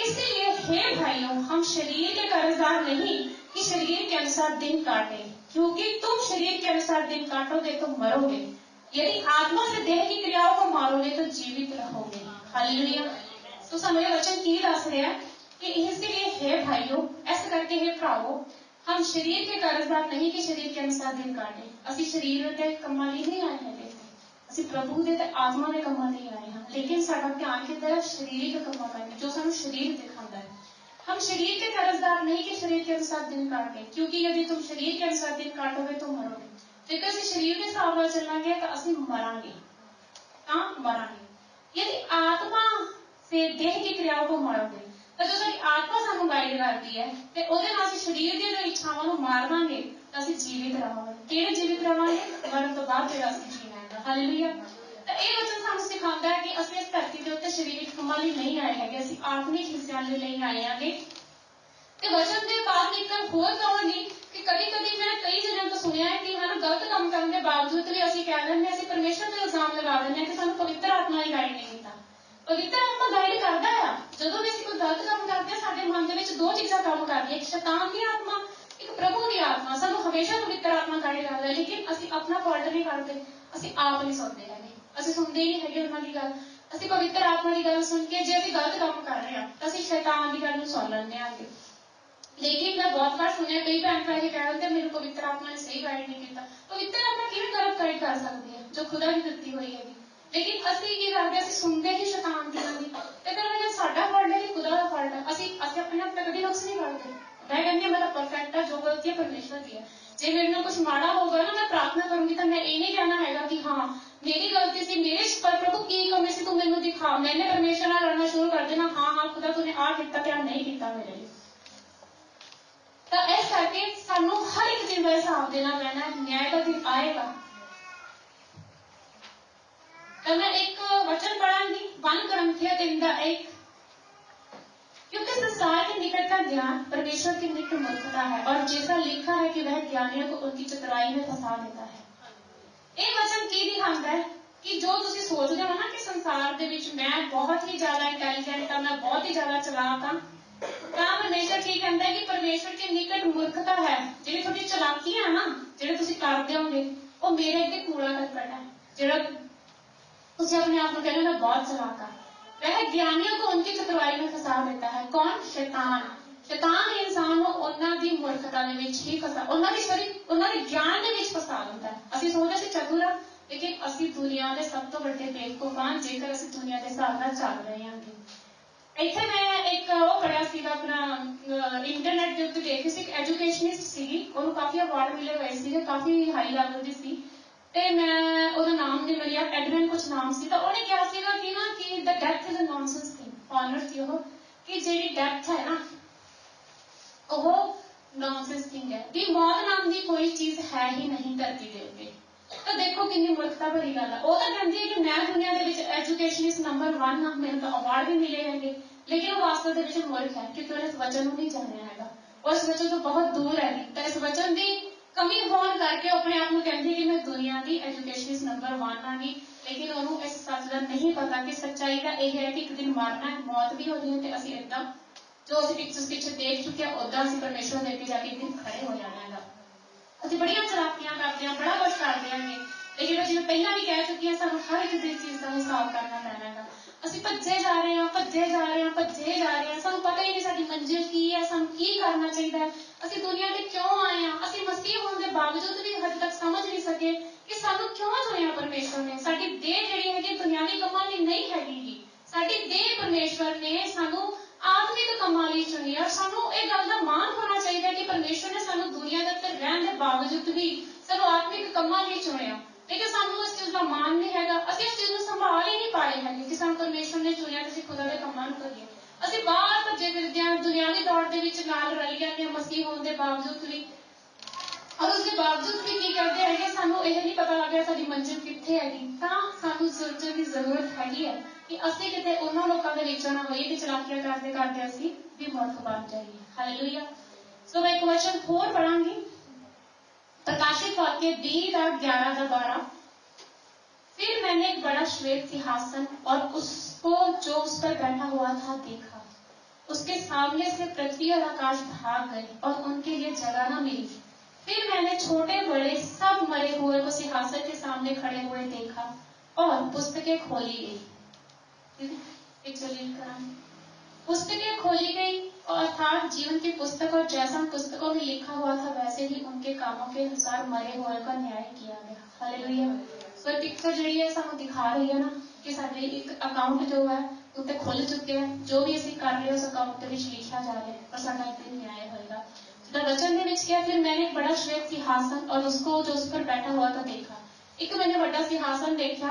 इसलिए हे भाइयों, हम शरीर के कर्जदार नहीं कि शरीर के अनुसार दिन काटे, क्योंकि तुम शरीर के अनुसार दिन काटोगे तो मरोगे, यदि आत्मा से देह की क्रियाओं को मारोगे तो जीवित रहोगे। हालेलुया। तो सानू ये वचन की दस रहा है कि इसलिए हे भाइयों, ऐसे करके हे भरावो, हम शरीर के कर्जदार नहीं कि शरीर के अनुसार दिन काटे। ਅਸੀਂ शरीर के ਕੰਮਾਂ ਲਈ ਨਹੀਂ ਆਏ ਹੈਗੇ, ਅਸੀਂ ਪ੍ਰਭੂ ਦੇ ਤੇ ਆਤਮਾ ਦੇ ਕੰਮਾਂ ਲਈ ਆਏ ਹਾਂ। ਲੇਕਿਨ ਸਾਡਾ ਧਿਆਨ ਕਿੱਧਰ ਹੈ? ਸਰੀਰਿਕ ਕੰਮਾਂ ਵੱਲ, ਜੋ ਸਾਨੂੰ ਸਰੀਰ ਦਿਖਾਉਂਦਾ ਹੈ। हम शरीर के कर्जदार नहीं कि शरीर के अनुसार दिन काटे, क्योंकि यदि तुम शरीर के अनुसार दिन काटोगे तो मरोगे। जेकर ਅਸੀਂ शरीर के हिसाब ਨਾਲ ਚੱਲਾਂਗੇ ਤਾਂ ਅਸੀਂ ਮਰਾਂਗੇ, ਤਾਂ ਮਰਾਂਗੇ। यदि आत्मा से देह की क्रियाओं को मारोगे, ਤਾਂ ਜੋ ਸਾਡੀ ਆਤਮਾ ਸਾਨੂੰ ਗਾਈਡ ਕਰਦੀ ਹੈ ਤੇ ਉਹਦੇ ਨਾਲ ਅਸੀਂ ਸਰੀਰ ਦੀਆਂ ਜੋ ਇੱਛਾਵਾਂ ਨੂੰ ਮਾਰ ਦਾਂਗੇ ਤਾਂ ਅਸੀਂ ਜੀਵਿਤ ਰਹਾਂਗੇ। ਕਿਹੜੇ ਜੀਵਿਤ ਰਹਾਂਗੇ? ਮਰਨ ਤੋਂ ਬਾਅਦ ਜਿਹੜਾ ਅਸੀਂ ਜੀਣਾ ਹੈ। ਹਾਲੇਲੂਇਆ। ਤਾਂ ਇਹ ਵਚਨ ਸਾਨੂੰ ਸਿਖਾਉਂਦਾ ਹੈ ਕਿ ਅਸੀਂ ਇਸ ਧਰਤੀ ਦੇ ਉੱਤੇ ਸਰੀਰਕ ਕੰਮਾਂ ਲਈ ਨਹੀਂ ਆਏ ਹੈਗੇ, ਅਸੀਂ ਆਤਮਿਕ ਹਿੱਸਿਆਂ ਲਈ ਆਏ ਹਾਂਗੇ। ਤੇ ਵਚਨ ਦੇ ਬਾਅਦ ਇੱਕ ਹੋਰ ਕਹਾਂਗੀ ਕਿ ਕਦੀ ਮੈਂ ਕਈ ਜਣਿਆਂ ਤੋਂ ਸੁਣਿਆ ਹੈ ਕਿ ਹਨ ਗਲਤ ਕੰਮ ਕਰਨ ਦੇ ਬਾਵਜੂਦ ਵੀ ਅਸੀਂ ਕਹਿ ਦਿੰਦੇ ਹਾਂ, ਅਸੀਂ ਪਰਮੇਸ਼ਰ ਤੇ ਇਲਜ਼ਾਮ ਲਗਾ ਦਿੰਦੇ ਹਾਂ ਕਿ ਸਾਨੂੰ ਪਵਿੱਤਰ ਆਤਮਾ ਨੇ ਗਾਈਡ ਨਹੀਂ ਕੀਤਾ। ਪਵਿੱਤਰ ਆਤਮਾ ਗਾਈਡ ਕਰਦਾ ਆ। ਜਦੋਂ ਵੀ ਅਸੀਂ ਕੋਈ ਗਲਤ ਕੰਮ ਕਰਦੇ ਹਾਂ, ਸਾਡੇ ਮਨ ਦੇ ਵਿੱਚ ਦੋ ਚੀਜ਼ਾਂ ਕੰਮ ਕਰਦੀਆਂ, ਇੱਕ ਸ਼ੈਤਾਨ ਦੀ ਆਤਮਾ, ਇੱਕ ਪ੍ਰਭੂ ਦੀ ਆਤਮਾ। ਸਾਨੂੰ ਹਮੇਸ਼ਾ ਪਵਿੱਤਰ ਆਤਮਾ ਗਾਈਡ ਕਰਦਾ ਹੈ, ਲੇਕਿਨ ਅਸੀਂ ਆਪਣਾ ਫਾਲਟ ਨਹੀਂ ਕਰਦੇ, ਅਸੀਂ ਆਪ ਨਹੀਂ ਸੁਣਦੇ ਹੈਗੇ, ਅਸੀਂ ਸੁਣਦੇ ਹੀ ਨਹੀਂ ਹੈਗੇ ਉਹਨਾਂ ਦੀ ਗੱਲ। ਅਸੀਂ ਪਵਿੱਤਰ ਆਤਮਾ ਦੀ ਗੱਲ ਸੁਣ ਕੇ ਜੇ ਅਸੀਂ ਗਲਤ ਕੰਮ ਕਰ ਰਹੇ ਹਾਂ ਤਾਂ ਅਸੀਂ ਸ਼ੈਤਾਨ ਦੀ ਗੱਲ ਨੂੰ ਸੁਣ ਲੈਂਦੇ ਹਾਂਗੇ। ਲੇਕਿਨ ਮੈਂ ਬਹੁਤ ਵਾਰ ਸੁਣਿਆ ਕਈ ਭੈਣ ਭਰਾ ਇਹ ਕਹਿ ਦਿੰਦੇ ਮੈਨੂੰ ਪਵਿੱਤਰ ਆਤਮਾ ਨੇ ਸਹੀ ਗਾਈਡ ਨਹੀਂ ਕੀਤਾ। ਪਵਿੱਤਰ ਆਤਮਾ ਕਿਵੇਂ ਗਲਤ ਗਾਈਡ ਕਰ ਸਕਦੀ ਹੈ ਜੋ ਖੁਦਾ ਦੀ ਦਿੱਤੀ ਹੋਈ ਹੈਗੀ? ਲੇਕਿਨ ਅਸੀਂ ਕੀ ਕਰਦੇ? ਅਸੀਂ ਸੁਣਦੇ ਹੀ ਸ਼ੈਤਾਨ ਦੀ ਗੱਲ ਦੀ। ਤੇ ਫਿਰ ਸਾਡਾ ਫਾਲਟ ਹੈ ਕਿ ਖੁਦਾ ਦਾ ਫਾਲਟ ਹੈ? ਅਸੀਂ ਆਪਣੇ ਆਪ ਤੇ ਕਦੀ ਨੁਕਸ ਨਹੀਂ ਕਰਦੇ। ਮੈਂ ਕਹਿੰਦੀ ਹਾਂ ਮੇਰਾ ਪਰਫੈਕਟ ਹੈ, ਜੋ ਗਲਤੀ ਹੈ ਪਰਮੇਸ਼ਰ ਦੀ ਹੈ। ਜੇ ਮੇਰੇ ਨਾਲ ਕੁਝ ਮਾੜਾ ਹੋਊਗਾ ਨਾ, ਮੈਂ ਪ੍ਰਾਰਥਨਾ ਕਰੂੰਗੀ ਤਾਂ ਮੈਂ ਇਹ ਨਹੀਂ ਕਹਿਣਾ ਹੈਗਾ ਕਿ ਹਾਂ ਮੇਰੀ ਗਲਤੀ ਸੀ, ਮੇਰੇ ਪਰ ਪ੍ਰਭੂ ਕੀ ਕਮੀ ਸੀ, ਤੂੰ ਮੈਨੂੰ ਦਿਖਾ। ਮੈंने परमेश्वर ਨਾਲ लड़ना शुरू कर देना, हाँ खुदा तूने आ किया क्या नहीं किया मेरे लिए। ਤਾਂ ਇਸ ਕਰਕੇ ਸਾਨੂੰ ਹਰ ਇੱਕ ਚੀਜ਼ ਦਾ ਹਿਸਾਬ ਦੇਣਾ ਪੈਣਾ ਹੈ, ਨਿਆਂ ਦਾ ਦਿਨ ਆਏਗਾ। ਤਾਂ मैं एक वचन पढ़ांगी 1 कुरिन्थियों 3:1। क्योंकि संसार के निकट का ज्ञान परमेश्वर की निकट मूर्खता है, और जैसा लिखा है कि वह ज्ञानियों को उनकी चतुराई में फंसा देता है। ਇਹ ਵਚਨ ਕੀ ਦਿਖਾਉਂਦਾ ਹੈ ਕਿ ਜੋ ਤੁਸੀਂ ਸੋਚਦੇ ਹੋ ਨਾ ਕਿ ਸੰਸਾਰ ਦੇ ਵਿੱਚ ਮੈਂ ਬਹੁਤ ਹੀ ਜ਼ਿਆਦਾ ਇੰਟੈਲੀਜੈਂਟ ਹਾਂ, ਮੈਂ ਬਹੁਤ ਹੀ ਜ਼ਿਆਦਾ ਚਲਾਕ ਹਾਂ, ਤਾਂ ਪਰਮੇਸ਼ਰ ਕੀ ਕਹਿੰਦਾ ਹੈ ਕਿ ਪਰਮੇਸ਼ਰ ਦੀ ਨਿਕਟ ਮੂਰਖਤਾ ਹੈ। ਜਿਹੜੀ ਤੁਹਾਡੀ ਚਲਾਕੀ ਹੈ ਨਾ, ਜਿਹੜੇ ਤੁਸੀਂ ਕਰਦੇ ਹੋਗੇ, ਉਹ ਮੇਰੇ ਅੱਗੇ ਕੂੜਾ ਕਰਕਟ ਹੈ। ਜਿਹੜਾ ਤੁਸੀਂ ਆਪਣੇ ਆਪ ਨੂੰ ਕਹਿੰਦੇ ਹੋ ਮੈਂ ਬਹੁਤ ਚਲਾਕ ਹਾਂ, वह ज्ञानियों को उनकी चतुराई में फंसा देता है। कौन? शैतान। शैतान इंसान ਨੂੰ ਉਹਨਾਂ ਦੀ ਮੂਰਖਤਾ ਦੇ ਵਿੱਚ ਹੀ ਫਸਾ, ਉਹਨਾਂ ਦੇ ਗਿਆਨ ਦੇ ਵਿੱਚ ਫਸਾ ਦਿੰਦਾ ਹੈ। ਅਸੀਂ ਸੋਚਦੇ ਸੀ ਚਤੁਰ ਹਾਂ, ਲੇਕਿਨ ਅਸੀਂ ਦੁਨੀਆ ਦੇ ਸਭ ਤੋਂ ਵੱਡੇ ਬੇਵਕੂਫ ਹਾਂ ਜੇਕਰ ਅਸੀਂ ਦੁਨੀਆ ਦੇ ਹਿਸਾਬ ਨਾਲ ਚੱਲ ਰਹੇ ਹਾਂ। ਇੱਥੇ ਮੈਂ ਇੱਕ ਉਹ ਪੜਿਆ ਸੀਗਾ, ਆਪਣਾ ਇੰਟਰਨੈਟ ਦੇ ਉੱਤੇ ਦੇਖੀ ਸੀ, ਇੱਕ ਐਜੂਕੇਸ਼ਨਿਸਟ ਸੀਗੀ, ਉਹਨੂੰ ਕਾਫੀ ਅਵਾਰਡ ਮਿਲੇ ਹੋਏ ਸੀਗੇ, ਕਾਫੀ ਹਾਈ ਲੈਵਲ ਦੀ ਸੀ, ਤੇ ਮੈਂ ਉਹਦਾ ਨਾਮ ਨਹੀਂ ਮਿਲਿਆ, ਐਡਮਿਨ ਕੁਛ ਨਾਮ ਸੀ। ਤਾਂ ਉਹਨੇ ਕਿਹਾ ਸੀਗਾ ਕਿ ਨਾ ਕਿ the death is a nonsense thing. Honour ਸੀ ਉਹ ਕਿ ਜਿਹੜੀ ਡੈਥ ਹੈ ਨਾ ਉਹ ਨੌਨਸੈਂਸ ਥਿੰਗ ਹੈ, ਵੀ ਮੌਤ ਨਾਮ ਦੀ ਕੋਈ ਚੀਜ਼ ਹੈ ਹੀ ਨਹੀਂ ਧਰਤੀ ਦੇ ਉੱਤੇ। ਤਾਂ ਦੇਖੋ ਕਿੰਨੀ ਮੂਰਖਤਾ ਭਰੀ ਗੱਲ ਹੈ। ਉਹ ਤਾਂ ਕਹਿੰਦੀ ਹੈ ਕਿ ਮੈਂ ਦੁਨੀਆ ਦੇ ਵਿੱਚ ਐਜੂਕੇਸ਼ਨਿਸਟ ਨੰਬਰ 1 ਹਾਂ, ਮੈਨੂੰ ਤਾਂ ਅਵਾਰਡ ਵੀ ਮਿਲੇ ਹੈਗੇ, ਲੇਕਿਨ ਉਹ ਵਾਸਤਵ ਦੇ ਵਿੱਚ ਮੂਰਖ ਹੈ ਕਿਉਂਕਿ ਉਹਨੇ ਇਸ ਵਚਨ ਨੂੰ ਨਹੀਂ ਜਾਣਿਆ ਹੈਗਾ, ਉਹ ਇਸ ਵਚਨ ਤੋਂ ਬਹੁਤ ਦੂਰ ਹੈਗੀ। ਤਾਂ ਇਸ ਵਚਨ ਦੀ ਕਮੀ ਹੋਣ ਕਰਕੇ ਆਪਣੇ ਆਪ ਨੂੰ ਕਹਿੰਦੀ ਕਿ ਮੈਂ ਦੁਨੀਆ ਦੀ ਐਜੂਕੇਸ਼ਨਿਸਟ ਨੰਬਰ 1 ਆਂਗੀ, ਲੇਕਿਨ ਉਹਨੂੰ ਇਸ ਸੱਚ ਦਾ ਨਹੀਂ ਪਤਾ ਕਿ ਸੱਚਾਈ ਦਾ ਇਹ ਹੈ ਕਿ ਇੱਕ ਦਿਨ ਮਰਨਾ ਹੈ, ਮੌਤ ਵੀ ਹੋਣੀ ਹੈ, ਤੇ ਅਸੀਂ ਏਦਾਂ ਜੋ ਅਸੀਂ ਪਿਕਚਰਸ ਪਿੱਛੇ ਦੇਖ ਚੁੱਕੇ ਹਾਂ ਉੱਦਾਂ ਅਸੀਂ ਪਰਮੇਸ਼ਵਰ ਦੇ ਅੱਗੇ ਜਾ ਕੇ ਇੱਕ ਦਿਨ ਖੜੇ ਹੋ ਜਾਣਾ ਹੈਗਾ। ਅਸੀਂ ਬੜੀਆਂ ਚਲਾਕੀਆਂ ਕਰਦੇ ਹਾਂ, ਬੜਾ ਕੁਛ ਕਰਦੇ ਹਾਂਗੇ, ਲੇਕਿਨ ਜਿਵੇਂ ਪਹਿਲਾਂ ਵੀ ਕਹਿ ਚੁੱਕੀ ਹਾਂ, ਸਾਨੂੰ ਹਰ ਇੱਕ ਚੀਜ਼ ਦਾ ਹਿਸਾਬ ਕਰਨਾ ਪੈਣਾ ਹੈਗਾ। ਅਸੀਂ ਭੱਜੇ ਜਾ ਰਹੇ ਹਾਂ, ਸਾਨੂੰ ਪਤਾ ਹੀ ਨਹੀਂ ਸਾਡੀ ਮੰਜ਼ਿਲ ਕੀ ਹੈ, ਸਾਨੂੰ ਕੀ ਕਰਨਾ ਚਾਹੀਦਾ ਹੈ, ਅਸੀਂ ਦੁਨੀਆ ਤੇ ਕਿਉਂ ਆਏ ਹਾਂ। ਅਸੀਂ ਮਸੀਹ ਹੋਣ ਦੇ ਬਾਵਜੂਦ ਵੀ ਹਜੇ ਤੱਕ समझ नहीं सके कि सानू क्यों चुनिया परमेश्वर ने। साडी देह जिहड़ी हैगी दुनियावी कमां लई नहीं हैगी, साडी देह परमेश्वर ने सानू आत्मिक कमां लई चुनी। और सानू इह गल दा मान होना चाहिए कि परमेश्वर ने सानू दुनिया दे उत्ते रहण दे बावजूद भी सानू आत्मिक कमां लई चुनिया। लेकिन सानू इस चीज़ का मान नहीं हैगा, असीं इस चीज़ नूं संभाल ही नहीं पाए हैगे कि सानू परमेश्वर ने चुनिया कि असीं खुदा दे कमां नूं करिए। असीं बाहर भज्जे फिरदे हां, दुनियावी दौड़ दे विच नाल रल गए मसीह होण दे बावजूद भी, और उसके बावजूद भी की करते हैं सानू यह नहीं पता लग रहा साडी मंजिल कित्थे हैगी। तां सानू सोचण दी जरूरत हैगी है कि असीं किते उन्हां लोकां दे विच ना होईए कि चलाकियां करदे करदे असीं भी मूर्ख बन जाइए। हालेलुया। सो मैं एक वचन होर पढ़ांगी, प्रकाशित वाक्य 20:11-12। फिर मैंने एक बड़ा श्वेत सिंहासन और उसको जो उस पर बैठा हुआ था देखा। उसके सामने से पृथ्वी और आकाश भाग गए और उनके लिए जगह न मिली। फिर मैंने छोटे बड़े सब मरे हुए को सिंहासन के सामने खड़े हुए देखा और पुस्तकें खोली गई। पुस्तकें खोली गई अर्थात जीवन की पुस्तक, और जैसा पुस्तकों में लिखा हुआ था वैसे ही उनके कामों के अनुसार मरे हुए का न्याय किया गया। हालेलुया। सो पिक्चर जी है सानू दिखा रही है ना कि साडे एक अकाउंट जो है उत्ते खुल चुके हैं, जो भी असीं कर रहे हैं उस अकाउंट विच लिखा जा रहा है और साडा एक दिन न्याय होएगा। तो वचन दे विच क्या, फिर मैंने एक बड़ा श्वेत सिंहासन और उसको जो उस पर बैठा हुआ था देखा। एक मैंने बड़ा सिंहासन देखा,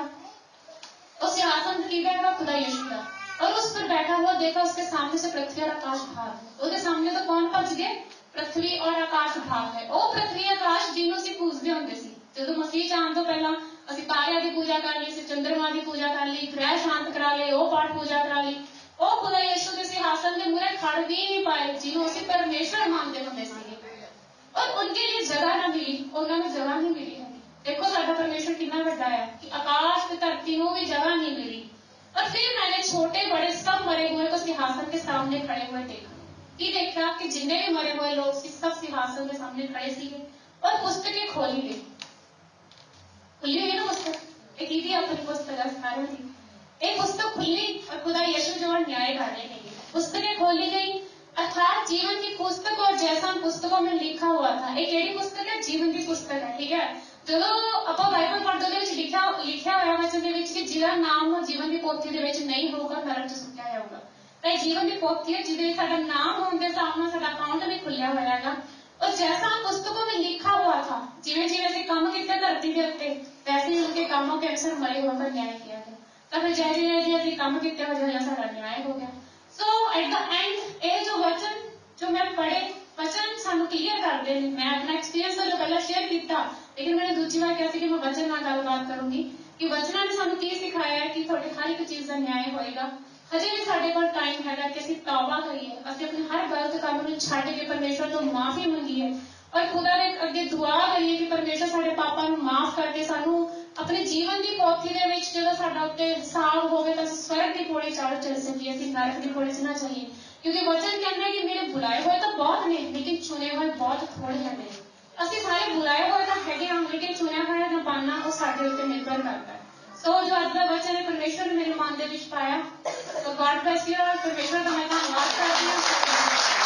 उस सिंहासन की है खुदा यीशु का, और उस पर बैठा हुआ देखा, उसके सामने से पृथ्वी और आकाश भाग। उसके सामने तो कौन भज गए? पृथ्वी और आकाश भाग गए। ਉਹ पृथ्वी आकाश ਜਿਹਨੂੰ ਅਸੀਂ पूजदे ਹੁੰਦੇ ਸੀ ਜਦੋਂ ਮਸੀਹ ਆਉਣ ਤੋਂ ਪਹਿਲਾਂ ਅਸੀਂ ਤਾਰਿਆਂ ਦੀ ਪੂਜਾ ਕਰ ਲਈ ਸੀ, ਚੰਦਰਮਾ ਦੀ ਪੂਜਾ ਕਰ ਲਈ, ਗ੍ਰਹਿ ਸ਼ਾਂਤ ਕਰਾ ਲਏ, ਉਹ ਪਾਠ ਪੂਜਾ ਕਰਾ ਲਈ। ਉਹ ਖੁਦਾ ਯਿਸੂ ਦੇ सिंहासन ਦੇ ਮੂਹਰੇ ਖੜ ਵੀ ਨਹੀਂ ਪਾਏ ਜਿਹਨੂੰ ਅਸੀਂ परमेश्वर ਮੰਨਦੇ ਹੁੰਦੇ ਸੀਗੇ। और उनके लिए जगह ना मिली, उन्होंने जगह नहीं मिली है। देखो साडा परमेश्वर कितना बड़ा है कि आकाश की धरती को भी जगह नहीं मिली। और फिर मैंने छोटे बड़े सब मरे हुए को सिंहासन के सामने खड़े हुए देखा। कि देखा कि जिन्ने भी मरे हुए लोग सब सिंहासन के सामने खड़े थे और पुस्तकें खोली गई। खुली हुई ना पुस्तक, एक ही अपनी पुस्तक सारे थी। एक पुस्तक खुली और खुदा यीशु जो न्याय कर रहे हैं। पुस्तकें खोली गई अर्थात जीवन की पुस्तक, और जैसा पुस्तकों में लिखा हुआ था। एक केड़ी पुस्तक है? जीवन की पुस्तक है। ठीक है, जो ਆਪਾਂ ਬਾਈਬਲ ਪੜ੍ਹਦੇ ਉਹਦੇ ਵਿੱਚ ਲਿਖਿਆ ਹੋਇਆ ਵਚਨ ਦੇ ਵਿੱਚ ਕਿ ਜਿਹਦਾ ਨਾਮ ਜੀਵਨ ਦੀ ਪੋਥੀ ਦੇ ਵਿੱਚ ਨਹੀਂ ਹੋਊਗਾ ਨਰਕ 'ਚ ਸੁੱਟਿਆ ਜਾਊਗਾ। ਤਾਂ ਇਹ ਜੀਵਨ ਦੀ ਪੋਥੀ ਹੈ ਜਿਹਦੇ ਵਿੱਚ ਸਾਡਾ ਨਾਮ ਹੋਣ ਦੇ ਸਾਹਮਣੇ ਸਾਡਾ ਅਕਾਊਂਟ ਵੀ ਖੁੱਲਿਆ ਹੋਇਆ ਹੈਗਾ। और जैसा पुस्तकों में लिखा हुआ था, जिवें जिवें से काम किए धरती के उत्ते वैसे ही उनके कामों के अनुसार मरे हुए का न्याय किया गया। तो फिर जैसे जैसे काम किए वजह सारा न्याय हो गया। सो एट द एंड ये जो वचन जो मैं पढ़े वचन सानू क्लीयर करते हैं। मैं अपना एक्सपीरियंस जो पहले शेयर किया, लेकिन मैंने दूसरी बार कहा कि मैं वचन नाल गलबात करूंगी कि वचना ने सानू की सिखाया है कि थोड़े हर एक चीज का न्याय होएगा। हजे भी साडे कोल टाइम हैगा कि असीं तौबा करिए, असीं अपने हर गलत काम नूं छड्ड के परमेश्वर तो माफी मंगीए और खुदा दे अगे दुआ करिए कि परमेश्वर साडे पापां नूं माफ करके सानू अपने जीवन की पोथी दे विच जदों साडा उत्ते हिसाब होवे तां स्वर्ग की पौड़ी चढ़ सकीए, असीं नरक की पौड़ी च ना जाइए। क्योंकि वचन कहता है कि मेरे बुलाए हुए तो बहुत ने लेकिन चुने हुए बहुत थोड़े हैं। असीं सारे बुलाए हुए तो हैगे हां लेकिन चुनिया होया ना बनना वो साडे उत्ते निर्भर करता है। सो जो अज का वचन है परमेश्वर ने मेरे मन के विच पाया। तो गॉड ब्लेस यू और परमेश्वर का मैं धन्यवाद करती हूँ।